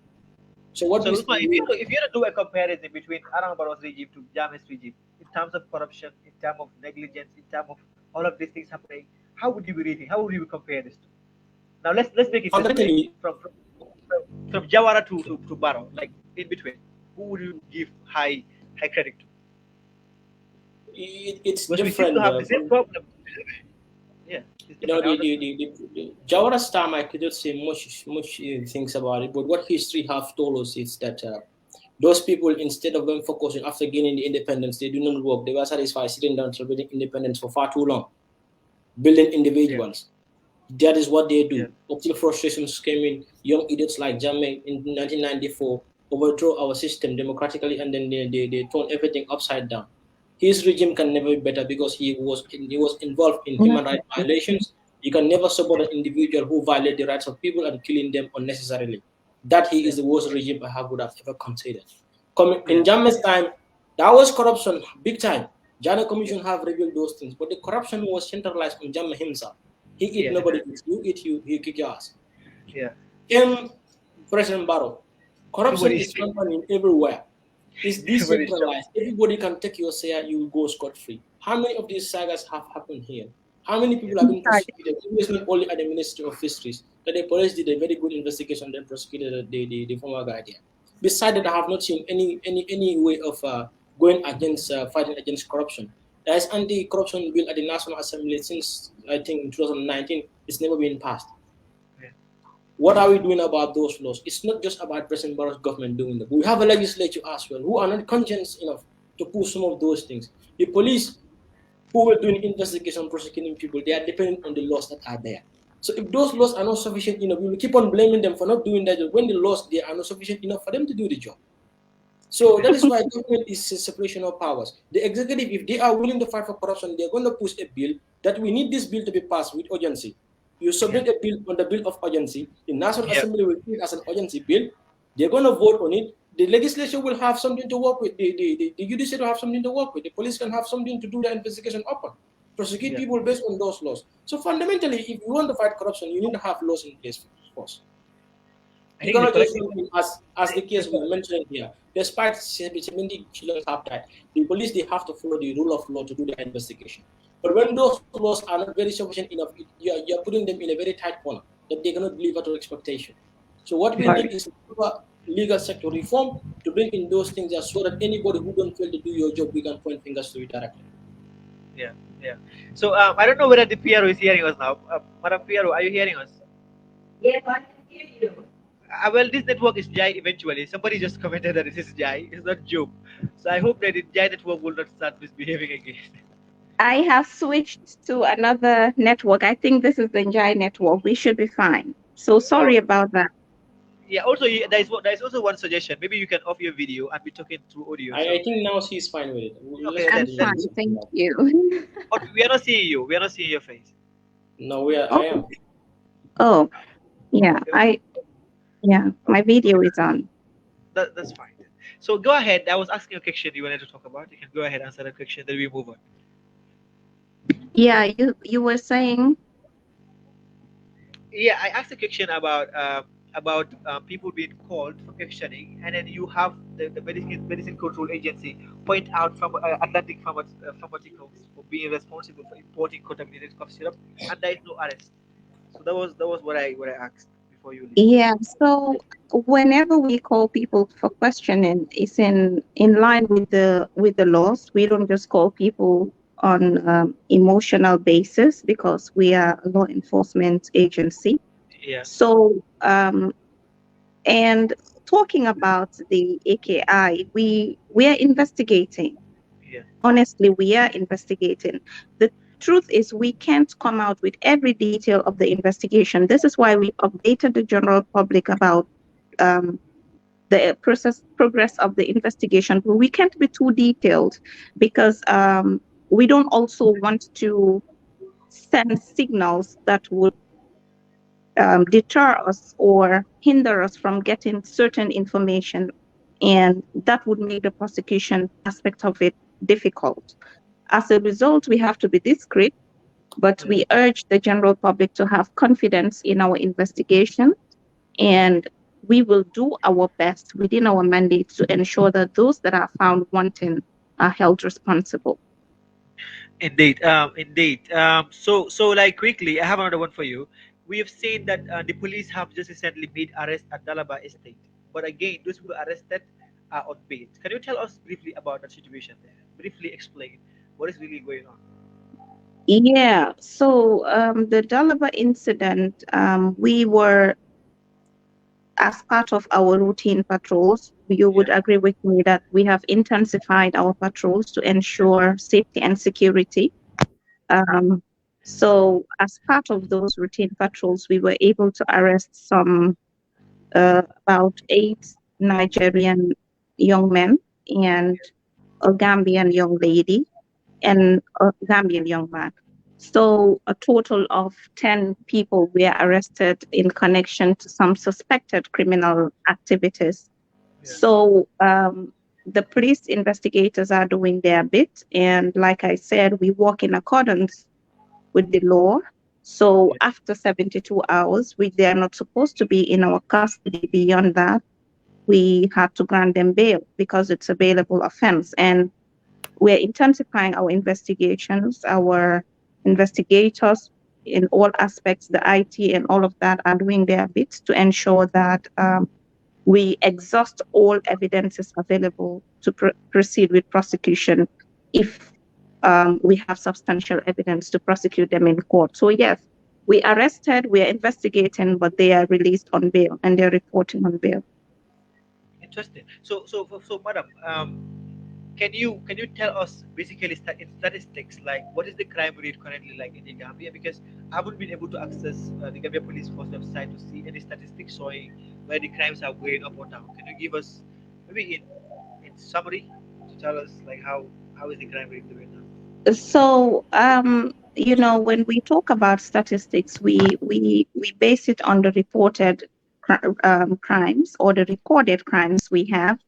So what So, we Usman, if you do a comparison between Adama Barrow's regime to Jammeh's regime in terms of corruption, in terms of negligence, in terms of all of these things happening, how would you be rating? How would you compare this to? Now let's make it this way: fundamentally, from Jawara to Barrow, like in between, who would you give high credit to? it's Because we seem to different have the same from problem. Yeah, it's you know different. I understand. the Jawara's time. I could not say much things about it, but what history have told us is that those people, instead of them focusing after gaining the independence, they do not work. They were satisfied sitting down celebrating independence for far too long, building Yeah, individuals. That is what they yeah, do. Until frustrations came in, young idiots like Jammeh in 1994 overthrow our system democratically, and then they turn everything upside down. His regime can never be better because he was involved in human rights violations. You can never support an individual who violate the rights of people and killing them unnecessarily. That he yeah, is the worst regime I would have ever considered. yeah, In Jammeh's time, that was corruption, big time. Janneh Commission have revealed those things, but the corruption was centralized on Jammeh himself. He eat, yeah, nobody definitely. eats. You eat, he kick your ass. Yeah, In President Barrow, corruption nobody's is happening everywhere. It's nobody's job. decentralized. Everybody can take your share, you will go scot-free. How many of these sagas have happened here? How many people Yeah, have been prosecuted? It was not only at the Ministry of Fisheries, that the police did a very good investigation and prosecuted the former guy there. Besides that, I have not seen any way of going against fighting against corruption. There is anti-corruption bill at the National Assembly since I think in 2019. It's never been passed. yeah, What are we doing about those laws? It's not just about President Barrow's government doing that. We have a legislature as well who are not conscious enough to push some of those things. The police who were doing investigation, prosecuting people, they are dependent on the laws that are there. So if those laws are not sufficient enough, we will keep on blaming them for not doing that when the laws they are not sufficient enough for them to do the job. So that is why government is a separation of powers. The executive, if they are willing to fight for corruption, they're going to push a bill that we need this bill to be passed with urgency. You yeah, submit a bill on the bill of urgency. The National yeah, Assembly will treat it as an urgency bill. They're going to vote on it. The legislature will have something to work with. The judiciary will have something to work with. The police can have something to do the investigation upon. Prosecute yeah. people based on those laws. So fundamentally, if you want to fight corruption, you need to have laws in place first. I You think the cannot just collective. as the case we mentioned here. Despite 70 children have died, the police they have to follow the rule of law to do their investigation. But when those laws are not very sufficient enough, you're putting them in a very tight corner that they cannot deliver to expectation. So what we need is legal sector reform to bring in those things so that anybody who don't fail to do your job, we can point fingers to you directly. Yeah, yeah. So I don't know whether the PRO is hearing us now. Madam PRO, are you hearing us? Yes, I can hear you. Well, this network is Jai eventually. Somebody just commented that this is Jai. It's not Job. So I hope that the Jai network will not start misbehaving again. I have switched to another network. I think this is the Njie network. We should be fine. So All sorry right. about that. Yeah. Also, there is also one suggestion. Maybe you can off your video and be talking through audio. I So think now she's fine with it. okay, Let's I'm continue. fine. Thank you. oh, we are not seeing you. We are not seeing your face. No, I Oh, am. oh, yeah. Okay. My video is on. That's fine. So go ahead. I was asking a question you wanted to talk about. You can go ahead and answer the question. Then we move on. Yeah, you were saying. Yeah, I asked a question about people being called for questioning, and then you have the medicine control agency point out from Atlantic Pharmaceuticals for being responsible for importing contaminated cough syrup, and there is no arrest. So that was what I asked before you leave. Yeah, so whenever we call people for questioning, it's in line with the laws. We don't just call people on emotional basis because we are a law enforcement agency. Yeah, So and talking about the AKI, we are investigating. yeah, Honestly, we are investigating. The truth is we can't come out with every detail of the investigation. This is why we updated the general public about um, the progress of the investigation. But we can't be too detailed because we don't also want to send signals that would deter us or hinder us from getting certain information, and that would make the prosecution aspect of it difficult. As a result, we have to be discreet, but Yeah. we urge the general public to have confidence in our investigation, and we will do our best within our mandate to ensure that those that are found wanting are held responsible. Indeed, indeed. So like quickly, I have another one for you. We have seen that the police have just recently made arrest at Dalaba Estate, but again, those who were arrested are on bail. Can you tell us briefly about that situation there? Briefly explain what is really going on. Yeah, so the Dalaba incident, we were, as part of our routine patrols, you Yeah, would agree with me that we have intensified our patrols to ensure safety and security. Um, so, as part of those routine patrols, we were able to arrest about 8 Nigerian young men and a Gambian young lady and a Gambian young man. So a total of 10 people were arrested in connection to some suspected criminal activities. yeah, So the police investigators are doing their bit. And like I said, we work in accordance with the law. So yeah. after 72 hours, they are not supposed to be in our custody. Beyond that, we had to grant them bail because it's a bailable offense. And we're intensifying our investigations. Our investigators in all aspects, the IT and all of that, are doing their bits to ensure that we exhaust all evidences available to proceed with prosecution if we have substantial evidence to prosecute them in court. So yes, we arrested, we are investigating, but they are released on bail and they're reporting on bail. Interesting. So, madam, can you tell us basically in statistics like what is the crime rate currently like in the Gambia? Because I haven't been able to access the Gambia Police Force website to see any statistics showing where the crimes are going up or down. Can you give us maybe in summary to tell us like how is the crime rate doing now? So, when we talk about statistics, we base it on the reported crimes or the recorded crimes we have.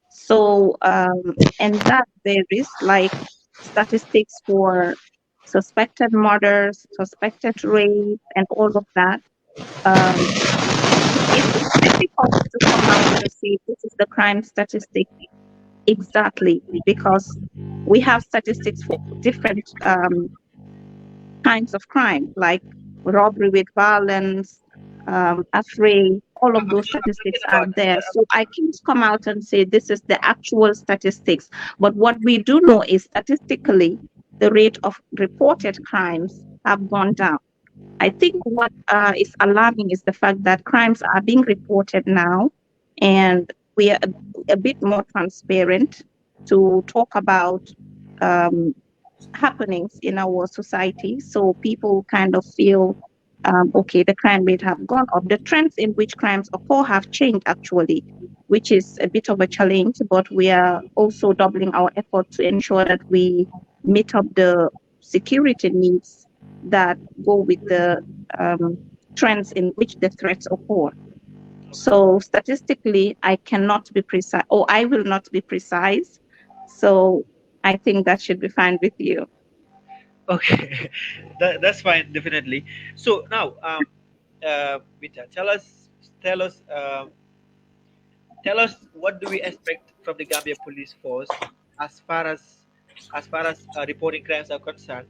So, and that varies, like statistics for suspected murders, suspected rape, and all of that. Um, it's difficult to come out and say this is the crime statistic exactly because we have statistics for different kinds of crime, like robbery with violence, affray, all of those I'm statistics talking are about there. So I can't come out and say this is the actual statistics. But what we do know is statistically, the rate of reported crimes have gone down. I think what is alarming is the fact that crimes are being reported now, and we are a bit more transparent to talk about um, happenings in our society. So people kind of feel, okay, the crime rate have gone up. The trends in which crimes occur have changed actually, which is a bit of a challenge, but we are also doubling our effort to ensure that we meet up the security needs that go with the um, trends in which the threats occur. okay. So statistically, I cannot be precise, or I will not be precise. So I think that should be fine with you. Okay, that's fine, definitely. So now, Binta, tell us what do we expect from the Gambia Police Force as far as reporting crimes are concerned?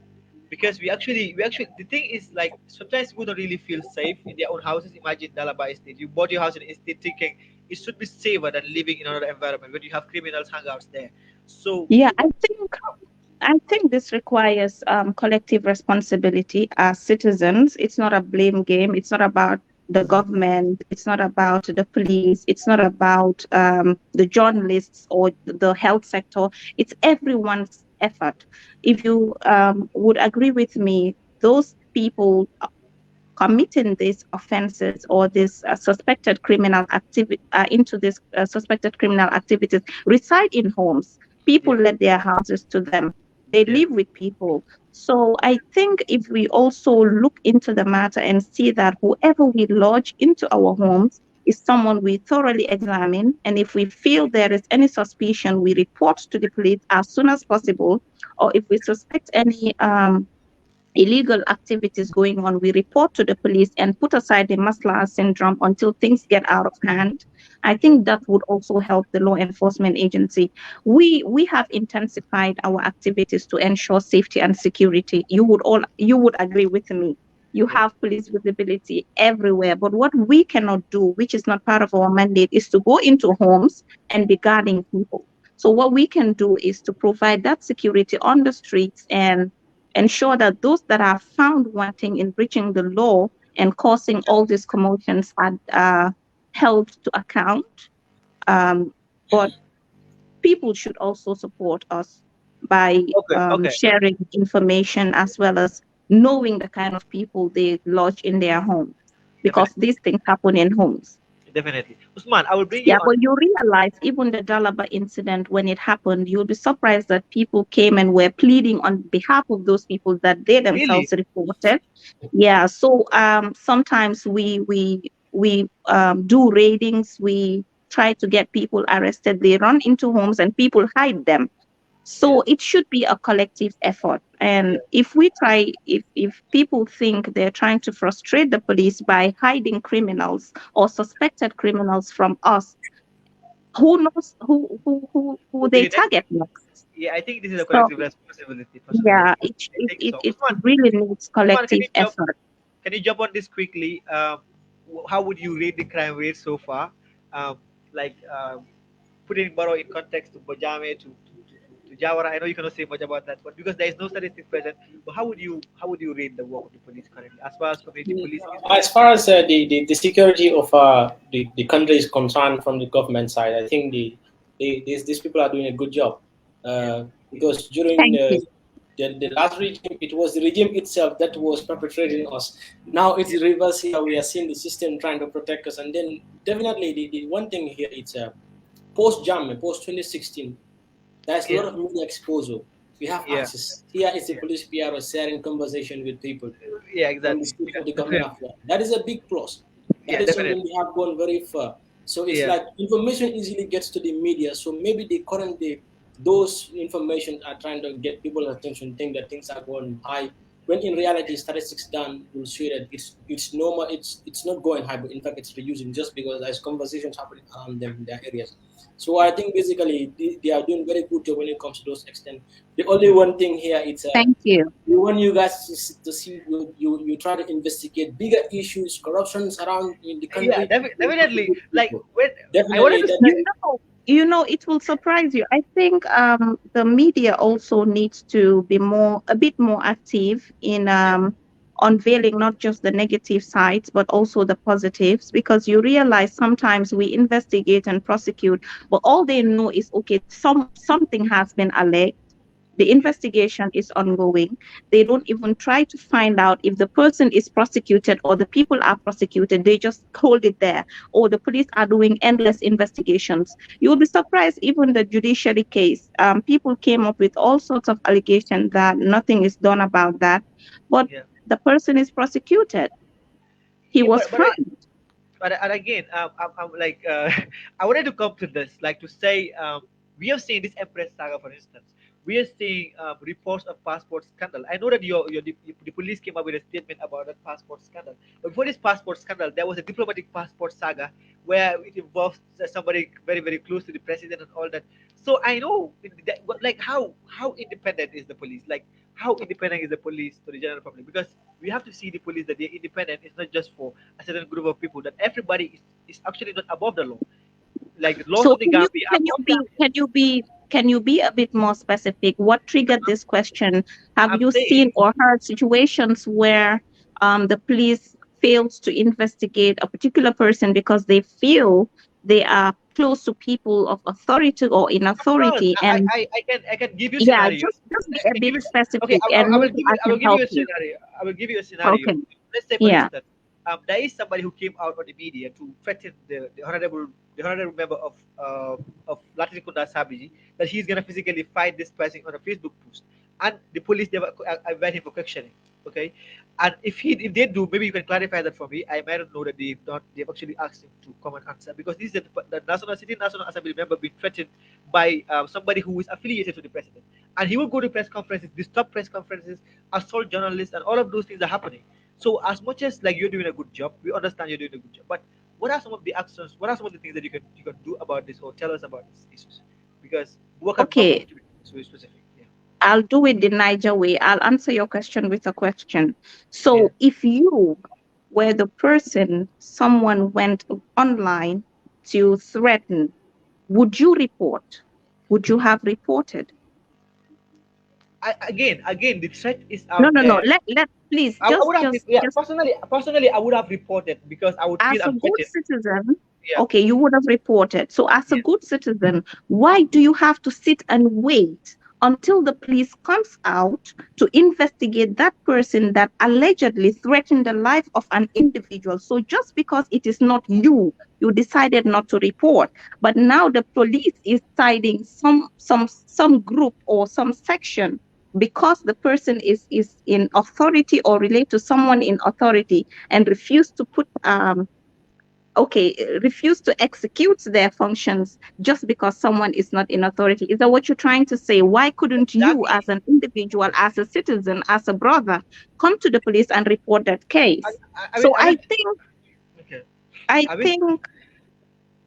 Because we actually the thing is like sometimes people don't really feel safe in their own houses. Imagine Dalaba Estate. You bought your house in estate thinking it should be safer than living in another environment when you have criminals hangouts there. So, Yeah, I think this requires collective responsibility as citizens. It's not a blame game. It's not about the government. It's not about the police. It's not about the journalists or the health sector. It's everyone's effort. If you would agree with me, those people committing these offenses or this suspected criminal activity into this suspected criminal activities reside in homes. People yeah, let their houses to them. They Yeah. live with people. So I think if we also look into the matter and see that whoever we lodge into our homes is someone we thoroughly examine, and if we feel there is any suspicion, we report to the police as soon as possible, or if we suspect any illegal activities going on, we report to the police and put aside the Maslaha syndrome until things get out of hand. I Yeah. think that would also help the law enforcement agency. We have intensified our activities to ensure safety and security. You would agree with me. You Yeah. have police visibility everywhere, but what we cannot do, which is not part of our mandate, is to go into homes and be guarding people. So what we can do is to provide that security on the streets and ensure that those that are found wanting in breaching the law and causing all these commotions are held to account. Um, but people should also support us by Okay. Okay. sharing information as well as knowing the kind of people they lodge in their homes, because Definitely. these things happen in homes. Definitely. Usman, I will bring you Yeah, on. but you realize even the Dalaba incident, when it happened, you'll be surprised that people came and were pleading on behalf of those people that they Really? themselves reported. Yeah, so sometimes we do raidings, we try to get people arrested. They run into homes and people hide them. Yeah. So it should be a collective effort. Yeah. And if we try, if people think they're trying to frustrate the police by hiding criminals or suspected criminals from us, who knows who Who be they the next? target next? Yeah, I think this is a So collective responsibility. Personally, yeah, it I it think it, so. it Usman, really needs Usman, collective effort. can you jump on this quickly? How would you rate the crime rate so far? Um, like putting Borough in context to Bojame to Jawara. I know you cannot say much about that, but because there is no statistics present, but how would you rate the work of the police currently as far as community policing is As concerned? far as the security of the country is concerned from the government side, I think these people are doing a good job. Yeah, Because during Thank you. the last regime, it was the regime itself that was perpetrating us. Now it's yeah, the reverse here. We are seeing the system trying to protect us. And then definitely the one thing here, it's post Jam, post 2016, there's a yeah, lot of media exposure. We have yeah, access. Here is the yeah, police PRO sharing conversation with people yeah, on the exactly. streets of the Definitely. Camara. That is a big plus. That Yeah, is something definitely. we have gone very far. So it's Yeah, like information easily gets to the media. So maybe the current day, those information are trying to get people's attention, think that things are going high. When in reality, statistics done will show that it's normal. It's not going high, but in fact it's reducing just because there's conversations happening around them in their areas. So I think basically they are doing very good job when it comes to those extent. The only one thing here is Thank you. we want you guys to see you try to investigate bigger issues, corruptions around in the yeah, country. definitely. Like when I wanted Definitely to that. say, It will surprise you. I think the media also needs to be a bit more active in yeah, unveiling not just the negative sides, but also the positives, because you realize sometimes we investigate and prosecute, but all they know is, okay, something has been alleged. The yeah, investigation is ongoing. They don't even try to find out if the person is prosecuted or the people are prosecuted. They just hold it there. Or the police are doing endless investigations. You'll be surprised, even the judiciary case. People came up with all sorts of allegations that nothing is done about that. But yeah. the person is prosecuted. He Yeah, was but hanged. and again, I'm like, I wanted to come to this, like to say, we have seen this Empress saga, for instance. We are seeing reports of passport scandal. I know that the police came up with a statement about that passport scandal. But before this passport scandal, there was a diplomatic passport saga where it involves somebody very, very close to the president and all that. So I know, like, how independent is the police? Like, how independent is the police to the general public? Because we have to see the police that they're independent. It's not just for a certain group of people. That everybody is actually not above the law. Like the laws So of the Gambia are more Gambian. can you be a bit more specific? What triggered this question? Have I'm you saying, seen or heard situations where the police fails to investigate a particular person because they feel they are close to people of authority or in of course, authority? And I can give you yeah, scenarios. just be I a can give bit you. Okay, specific, I, and I will maybe give I you. I can will give you help a you. scenario. I will give you a Okay. scenario. Let's say, for Yeah. instance, there is somebody who came out on the media to threaten the honorable member of Latin Kunda Sabiji that he's gonna physically fight this person on a Facebook post. and the police never invite him for questioning. Okay, and if they do, maybe you can clarify that for me. I might not know that they've actually asked him to come and answer, because this is the National Assembly member being threatened by somebody who is affiliated to the president, and he will go to press conferences, disturb press conferences, assault journalists, and all of those things are happening. So as much as like you're doing a good job, we understand you're doing a good job, but what are some of the actions? What are some of the things that you can do about this, or tell us about these issues? Because work and not Okay, to be so specific. Yeah. I'll do it the Niger way. I'll answer your question with a question. Yeah. So if you were the person someone went online to threaten, would you report? Would you have reported? Again, the threat is No, out no, no. there. Let please I would have, yeah, just personally, I would have reported because I would as feel a I'm good threatened. citizen, Yeah, okay, you would have reported. So as a yeah. good citizen, why do you have to sit and wait until the police comes out to investigate that person that allegedly threatened the life of an individual? So just because it is not you, you decided not to report, but now the police is citing some group or some section because the person is in authority or relate to someone in authority and refuse to refuse to execute their functions just because someone is not in authority. Is that what you're trying to say? Why couldn't you, Exactly. as an individual, as a citizen, as a brother, come to the police and report that I, case? I So will. Okay. I I will. think,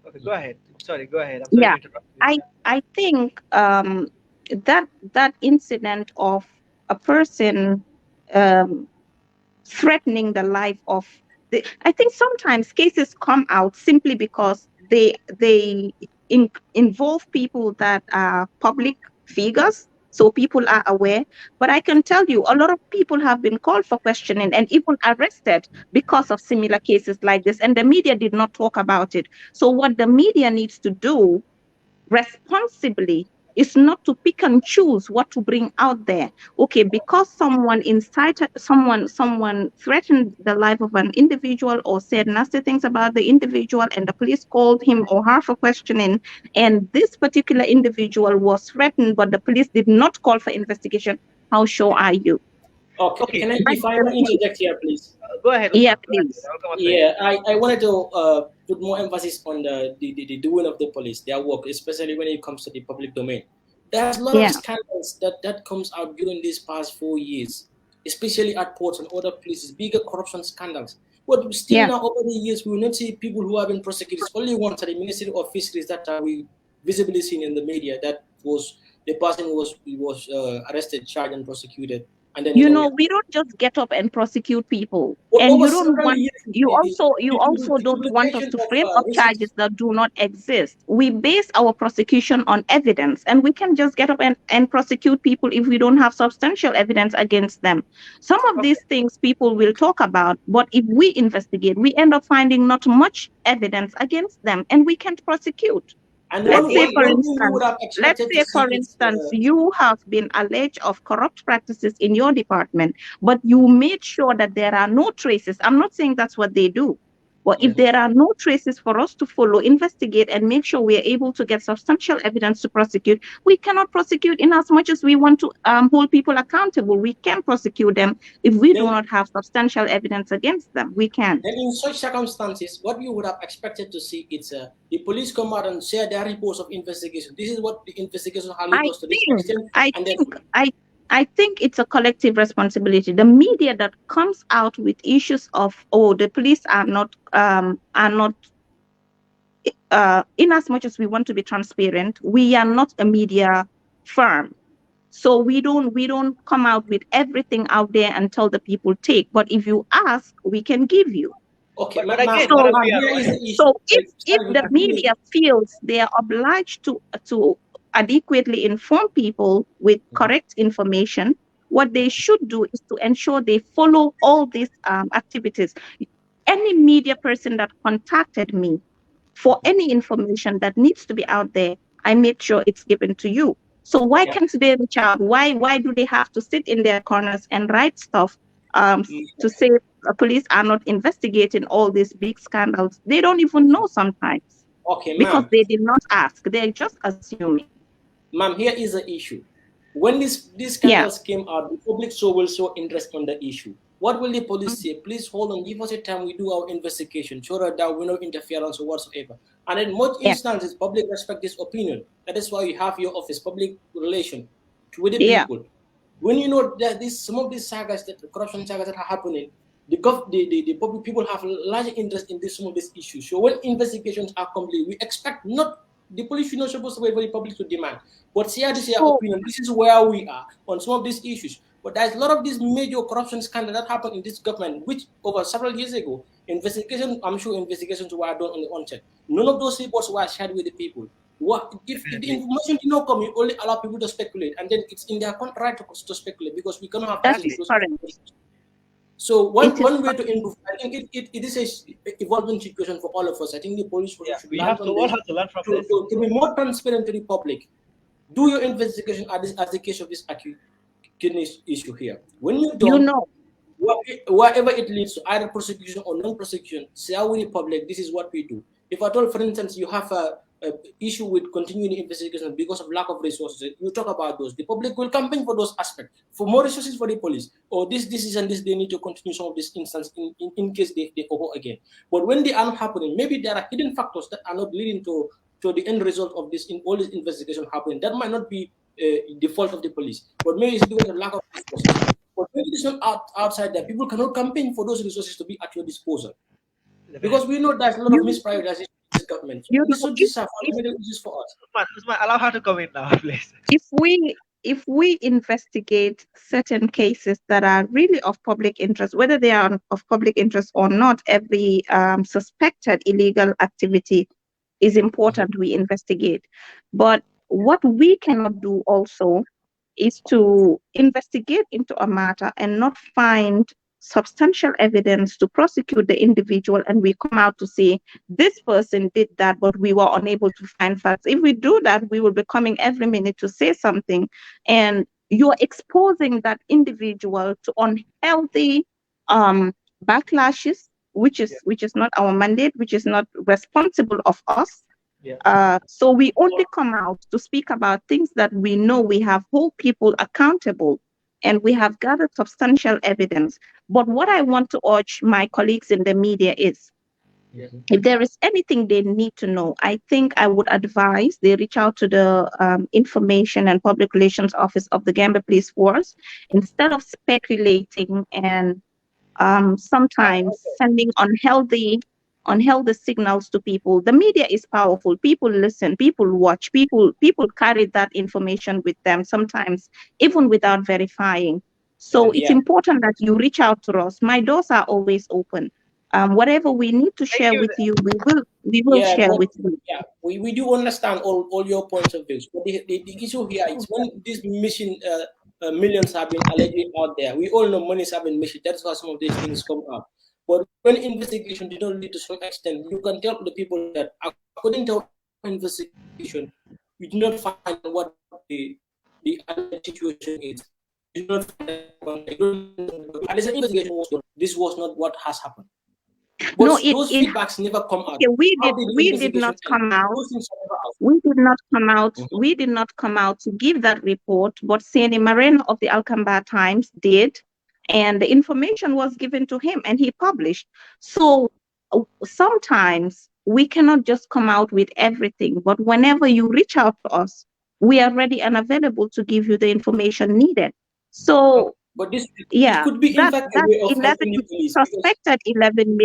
Okay. Go ahead. Sorry. Go ahead. I'm sorry yeah, to interrupt you. Yeah. I think that incident of a person um, threatening the life of I think sometimes cases come out simply because they involve people that are public figures, so people are aware. But I can tell you a lot of people have been called for questioning and even arrested because of similar cases like this, and the media did not talk about it. So what the media needs to do responsibly is not to pick and choose what to bring out there. Okay, because someone incited someone threatened the life of an individual or said nasty things about the individual, and the police called him or her for questioning, and this particular individual was threatened, but the police did not call for investigation. How sure are you? Okay, Okay. can I, That's if I the may point. interject here, please? Go ahead, Yeah, Usman. Go ahead. please. I'll come after you. Yeah, I wanted to put more emphasis on the doing of the police, their work, especially when it comes to the public domain. There's a lot of Yeah, scandals that comes out during these past 4 years, especially at ports and other places, bigger corruption scandals. But still yeah. now over the years, we will not see people who have been prosecuted. It's only once at the Ministry of Fisheries that we visibly seen in the media that was the person was arrested, charged, and prosecuted, and then You know, we don't just get up and prosecute people, and over you don't several want years, you also the don't want us publication to of frame up charges receipts. that do not exist. We base our prosecution on evidence, and we can just get up and prosecute people if we don't have substantial evidence against them. Some of Okay. these things people will talk about, but if we investigate, we end up finding not much evidence against them, and we can't prosecute. And Let's say, Again. for one thing we would instance, have expected to see is you have been alleged of corrupt practices in your department, but you made sure that there are no traces. I'm not saying that's what they do, but if there are no traces for us to follow, investigate, and make sure we are able to get substantial evidence to prosecute, we cannot prosecute in as much as we want to hold people accountable. We can prosecute them if we do then not have substantial evidence against them. We can. then in such circumstances, what you would have expected to see is the police come out and share their reports of investigation. This is what the investigation has led I us to this think, extent, I and then think, I think it's a collective responsibility. The media that comes out with issues of, oh, the police are not in as much as we want to be transparent, we are not a media firm. So we don't come out with everything out there and tell the people take. But if you ask, we can give you. okay, But again, So Madam here Piaro, is the issue. so if Sorry, the continue. media feels they are obliged to adequately inform people with correct information, what they should do is to ensure they follow all these activities. Any media person that contacted me for any information that needs to be out there, I make sure it's given to you. So why Yeah. can't they reach out? Why do they have to sit in their corners and write stuff to say police are not investigating all these big scandals? They don't even know sometimes Okay, because ma'am. they did not ask. They're just assuming. Ma'am, here is the issue. when these Yeah. scandals came out, the public will show interest on the issue. What will the police say? Please hold on, give us a time, we do our investigation, show that there will no interference or whatsoever. And in most Yeah. instances, public respect this opinion. That is why you have your office, public relation with the Yeah. people. When you know that some of these sagas, that corruption sagas that are happening, the public people have large interest in some of these issues. So when investigations are complete, we expect not the police should not supposed to wait for the public to demand, but share this So opinion. This is where we are on some of these issues. But there's a lot of these major corruption scandals that happened in this government, which over several years ago, I'm sure investigations were done on the onset. None of those reports were shared with the people. What if the information did not come? You only allow people to speculate, and then it's in their right to speculate because we cannot have that access to is those correct. information. So It is one way to improve, I think it is a evolving situation for all of us. I think the police should We learn have to from all this have to learn from this. to be more transparent to the public. Do your investigation as the case of this acute kidney issue here. When you You don't, know. whatever it leads to, either prosecution or non-prosecution, say with the public, this is what we do. If at all, for instance, you have a issue with continuing the investigation because of lack of resources, you talk about those. The public will campaign for those aspects, for more resources for the police, or this is and this, they need to continue some of these instances in case they occur again. But when they are not happening, maybe there are hidden factors that are not leading to the end result of this in all this investigation happening. That might not be the fault of the police, but maybe it's because of lack of resources. But maybe it's not outside there. People cannot campaign for those resources to be at your disposal. Because we know there's a lot of misprioritization in this government. You This know, should just have fundamental issues for us. Ousman, allow her to come in now, please. if we investigate certain cases that are really of public interest, whether they are of public interest or not, every suspected illegal activity is important. We investigate, but what we cannot do also is to investigate into a matter and not find substantial evidence to prosecute the individual, and we come out to say this person did that, but we were unable to find facts. If we do that, we will be coming every minute to say something, and you're exposing that individual to unhealthy backlashes, which is not our mandate, which is not responsible of us. So we only come out to speak about things that we know we have hold people accountable, and we have gathered substantial evidence. But what I want to urge my colleagues in the media is, if there is anything they need to know, I think I would advise they reach out to the Information and Public Relations Office of the Gambia Police Force, instead of speculating and sometimes sending unhealthy signals to people. The media is powerful. People listen, people watch, people carry that information with them, sometimes even without verifying. So it's important that you reach out to us. My doors are always open. Whatever we need to share with you, we will share with you. Yeah, we do understand all your points of view. But the issue here is when these mission millions have been allegedly out there, we all know monies have been missing. That's why some of these things come up. But when investigation did not lead to some extent, you can tell the people that according to investigation, we did not find what the situation is. We did not find and this investigation was done. This was not what has happened. But No, those feedbacks never come out. Okay, we did not come out. We did not come out. We did not come out to give that report, but Sani Moreno of the Alcamba Times did, and the information was given to him, and he published. So sometimes we cannot just come out with everything, but whenever you reach out to us, we are ready and available to give you the information needed. So but this could be in fact a way of helping the police. Suspected 11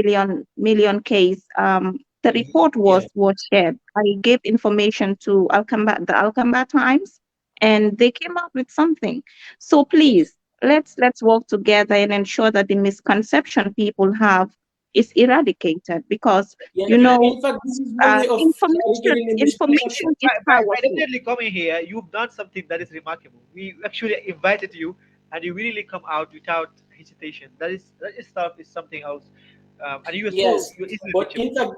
million case. The report was shared. I gave information to the Alcamba Times, and they came up with something. So please, let's work together and ensure that the misconception people have is eradicated, because in fact, this is one way of information is by definitely coming here, you've done something that is remarkable. We actually invited you, and you really come out without hesitation. That stuff is something else. And you but in fact,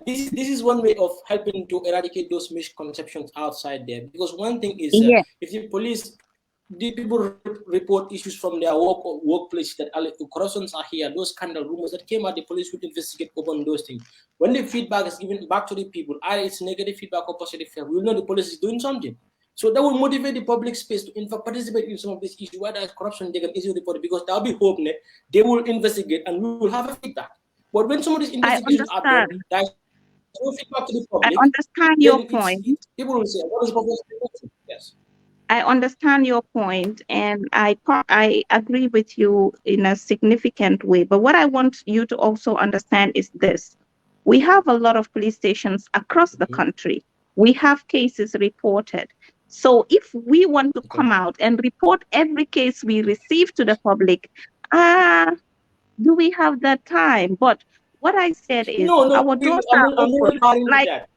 this is one way of helping to eradicate those misconceptions outside there. Because one thing is, if the police, the people report issues from their workplace that corruptions are here, those kind of rumors that came out, the police would investigate upon those things. When the feedback is given back to the people, either it's negative feedback or positive feedback, we know the police is doing something. So that will motivate the public space to in fact participate in some of these issues. Whether it's corruption, they can easily report it because there'll be hope. They will investigate and we will have a feedback. But when some of these I investigations are done, understand. there's no feedback to the I public, understand your then point. people will say, what is the public? Yes. I understand your point, and I agree with you in a significant way. But what I want you to also understand is this: we have a lot of police stations across the country. We have cases reported. So if we want to come out and report every case we receive to the public, do we have that time? But what I said is No, our doors I'm are not open. referring to Like, that.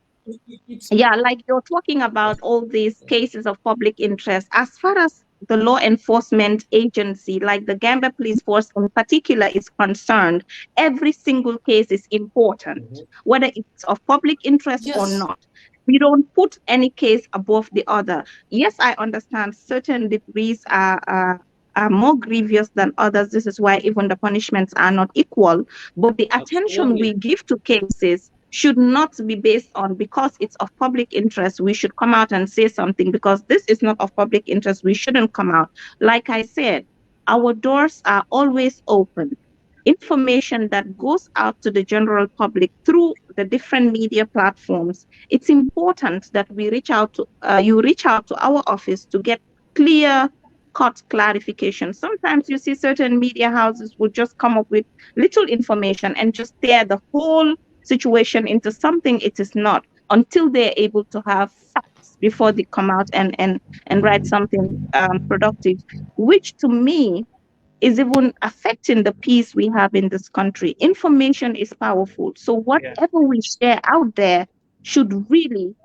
yeah, like you're talking about all these cases of public interest. As far as the law enforcement agency, like the Gambia Police Force in particular, is concerned, every single case is important, whether it's of public interest or Yes. not. We don't put any case above the other. Yes, I understand certain degrees are more grievous than others. This is why even the punishments are not equal. But the attention we give to cases should not be based on because it's of public interest, we should come out and say something. Because this is not of public interest, we shouldn't come out. Like I said, our doors are always open. Information that goes out to the general public through the different media platforms, it's important that we reach out to you reach out to our office to get clear cut clarification. Sometimes you see certain media houses will just come up with little information and just tear the whole situation into something it is not, until they're able to have facts before they come out and write something productive, which to me is even affecting the peace we have in this country. Information is powerful. So Yeah. whatever we share out there should really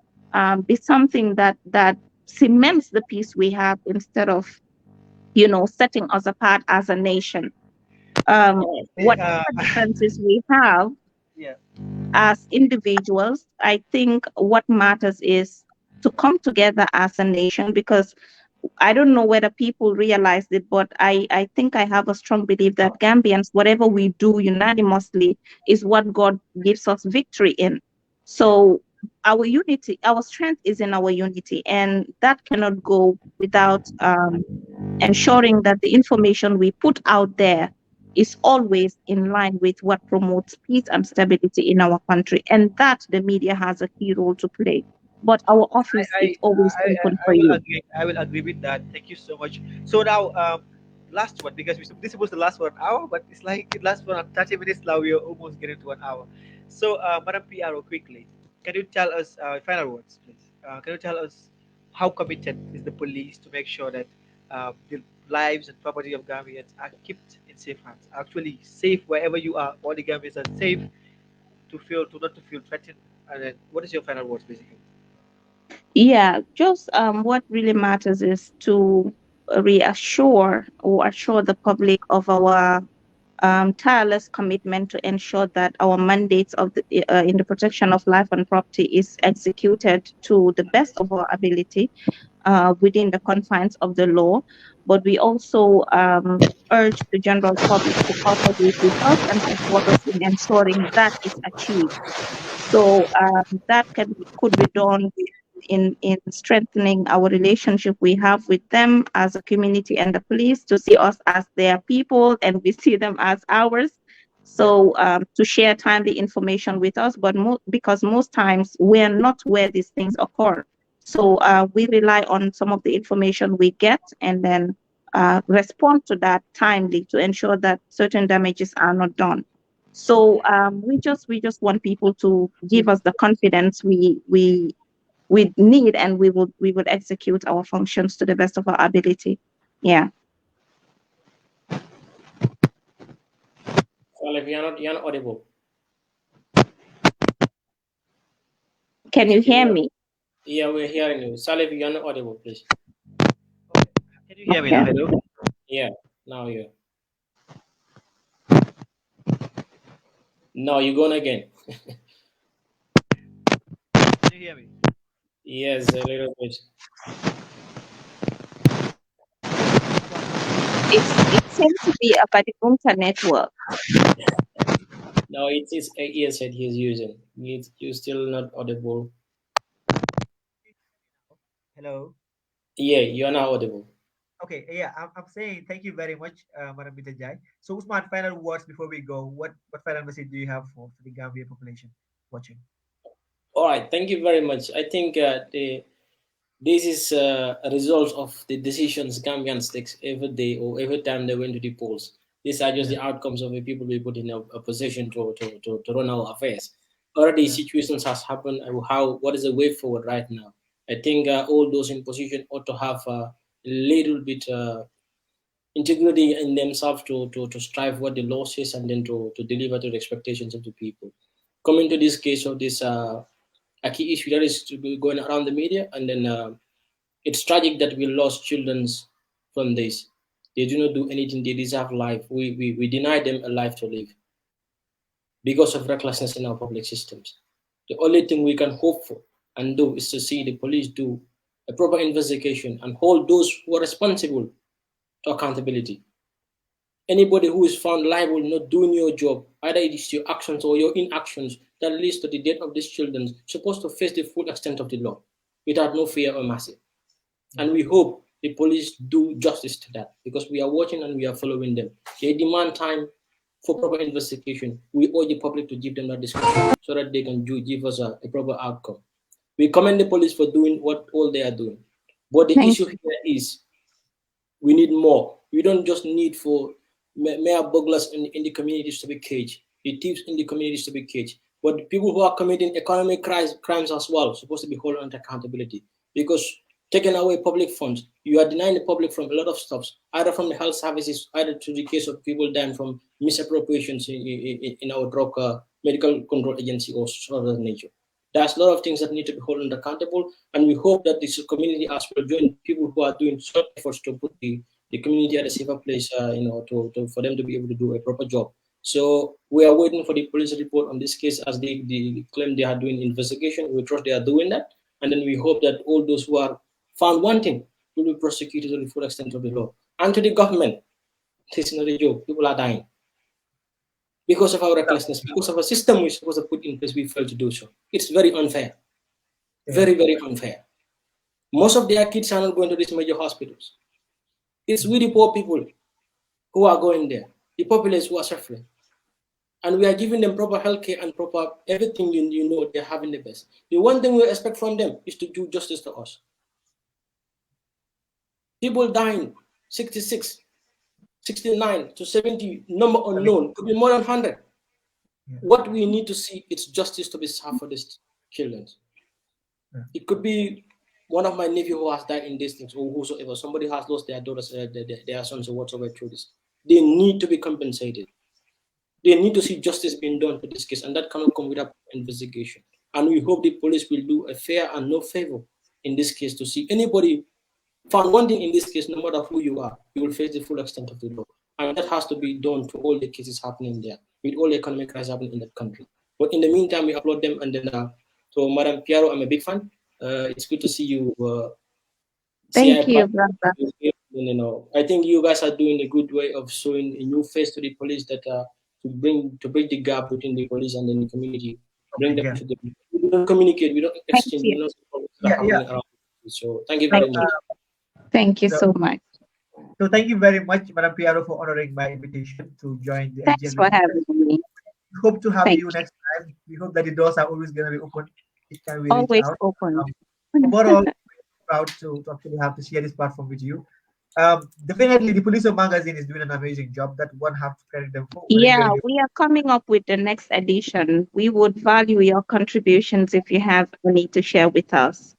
be something that cements the peace we have, instead of setting us apart as a nation. Whatever differences we have Yeah. as individuals, I think what matters is to come together as a nation. Because I don't know whether people realize it, but I think I have a strong belief that Gambians, whatever we do unanimously, is what God gives us victory in. So our unity, our strength is in our unity, and that cannot go without ensuring that the information we put out there is always in line with what promotes peace and stability in our country, and that the media has a key role to play. But our office I, is always open I for will you. agree. I will agree with that. Thank you so much. So now, last one, because this was the last for an hour, but it's like it lasts for 30 minutes. Now we are almost getting to an hour. So, Madam PRO, quickly, can you tell us final words, please? Can you tell us how committed is the police to make sure that the lives and property of Gambians are kept in safe hands, actually safe wherever you are? All the Gambians are safe to not to feel threatened. And then, what is your final words, basically? Yeah, just what really matters is to reassure or assure the public of our tireless commitment to ensure that our mandates in the protection of life and property is executed to the best of our ability within the confines of the law. But we also urge the general public to cooperate with us and support us in ensuring that is achieved. So that could be done in strengthening our relationship we have with them as a community and the police, to see us as their people and we see them as ours. Yeah. So to share timely information with us, but because most times we're not where these things occur. So we rely on some of the information we get and then respond to that timely to ensure that certain damages are not done. So we just want people to give us the confidence we need, and we would execute our functions to the best of our ability. Yeah. Well, if you're not audible, Can you hear still, me? yeah, we're hearing you. Salif, you're not audible, please. Okay. Can you hear me now? Okay. Hello. Yeah, now you. No, you're going again. Can you hear me? Yes, a little bit. It seems to be about the Binta network. No, it's a earset he's using. You're still not audible. Hello. Yeah, you are now audible. Okay, yeah, I'm saying thank you very much, Madam Bitajai. So, Usman, final words before we go. What final message do you have for the Gambian population watching? All right, thank you very much. I think this is a result of the decisions Gambians take every day or every time they went to the polls. These are just Yeah, the outcomes of the people we put in a position to run our affairs. Already yeah, situations has happened. How what is the way forward right now? I think all those in position ought to have a little bit integrity in themselves to strive what the law says and then to deliver to the expectations of the people. Coming to this case of this a key issue that is to be going around the media, and then it's tragic that we lost children from this. They do not do anything. They deserve life. We deny them a life to live because of recklessness in our public systems. The only thing we can hope for and do is to see the police do a proper investigation and hold those who are responsible to accountability. Anybody who is found liable not doing your job, either it is your actions or your inactions that leads to the death of these children, supposed to face the full extent of the law without no fear or mercy. yeah. And we hope the police do justice to that because we are watching and we are following them. They demand time for proper investigation. We urge the public to give them that discretion so that they can give us a proper outcome. We commend the police for doing what all they are doing. But the Thank issue here is we need more. We don't just need for mere burglars in the communities to be caged, the thieves in the communities to be caged, but the people who are committing economic crimes as well supposed to be held under accountability. Because taking away public funds, you are denying the public from a lot of stuff, either from the health services, either to the case of people dying from misappropriations in our drug medical control agency or other nature. There's a lot of things that need to be held accountable, and we hope that this community as well join people who are doing such efforts to put the community at a safer place, for them to be able to do a proper job. So we are waiting for the police report on this case as they claim they are doing investigation. We trust they are doing that, and then we hope that all those who are found wanting will be prosecuted to the full extent of the law. And to the government, this is not a joke. People are dying because of our recklessness, because of a system we're supposed to put in place. We failed to do so. It's very unfair. Yeah. Very, very unfair. Most of their kids are not going to these major hospitals. It's really poor people who are going there, the populace who are suffering. And we are giving them proper healthcare and proper everything you know they're having the best. The one thing we expect from them is to do justice to us. People dying 66, 69 to 70, number unknown, could be more than 100. Yeah. What we need to see is justice to be served for these children. Yeah. It could be one of my nephew who has died in these things, or whosoever. Somebody has lost their daughters, their sons, or whatsoever through this. They need to be compensated. They need to see justice being done for this case, and that cannot come without investigation. And we hope the police will do a fair and no favor in this case to see anybody found wanting in this case, no matter who you are, you will face the full extent of the law. And that has to be done to all the cases happening there, with all the economic crisis happening in that country. But in the meantime, we applaud them. And then, so Madam Piero, I'm a big fan. It's good to see you. CI thank you, Plus. brother. I think you guys are doing a good way of showing a new face to the police that to bridge the gap between the police and then the community, bring Okay. them Yeah. to the. We don't communicate, we don't Thank exchange, you. we don't see problems that are Yeah. Yeah. happening around. So thank you So, very much. Thank you so, so much. so thank you very much, Madam Piaro, for honoring my invitation to join the Thanks SGN. for having me. Hope to have Thank you you. next time. We hope that the doors are always going to be open each time we reach Always out. open. Overall, proud to actually have to share this platform with you. Definitely, the Police of Magazine is doing an amazing job. That one have to credit them for very, Yeah, very good. we are coming up with the next edition. We would value your contributions if you have any to share with us.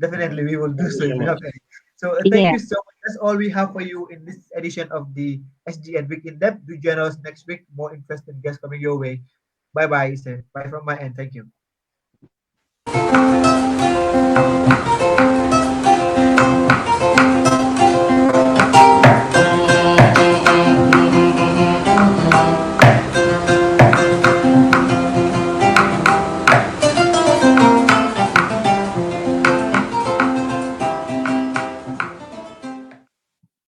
Definitely, we will do Thank you so if so we much. have any. So, thank Yeah. you so much. That's all we have for you in this edition of the SGN Week in Depth. Do join us next week. More interesting guests coming your way. Bye bye, Bye from my end. Thank you.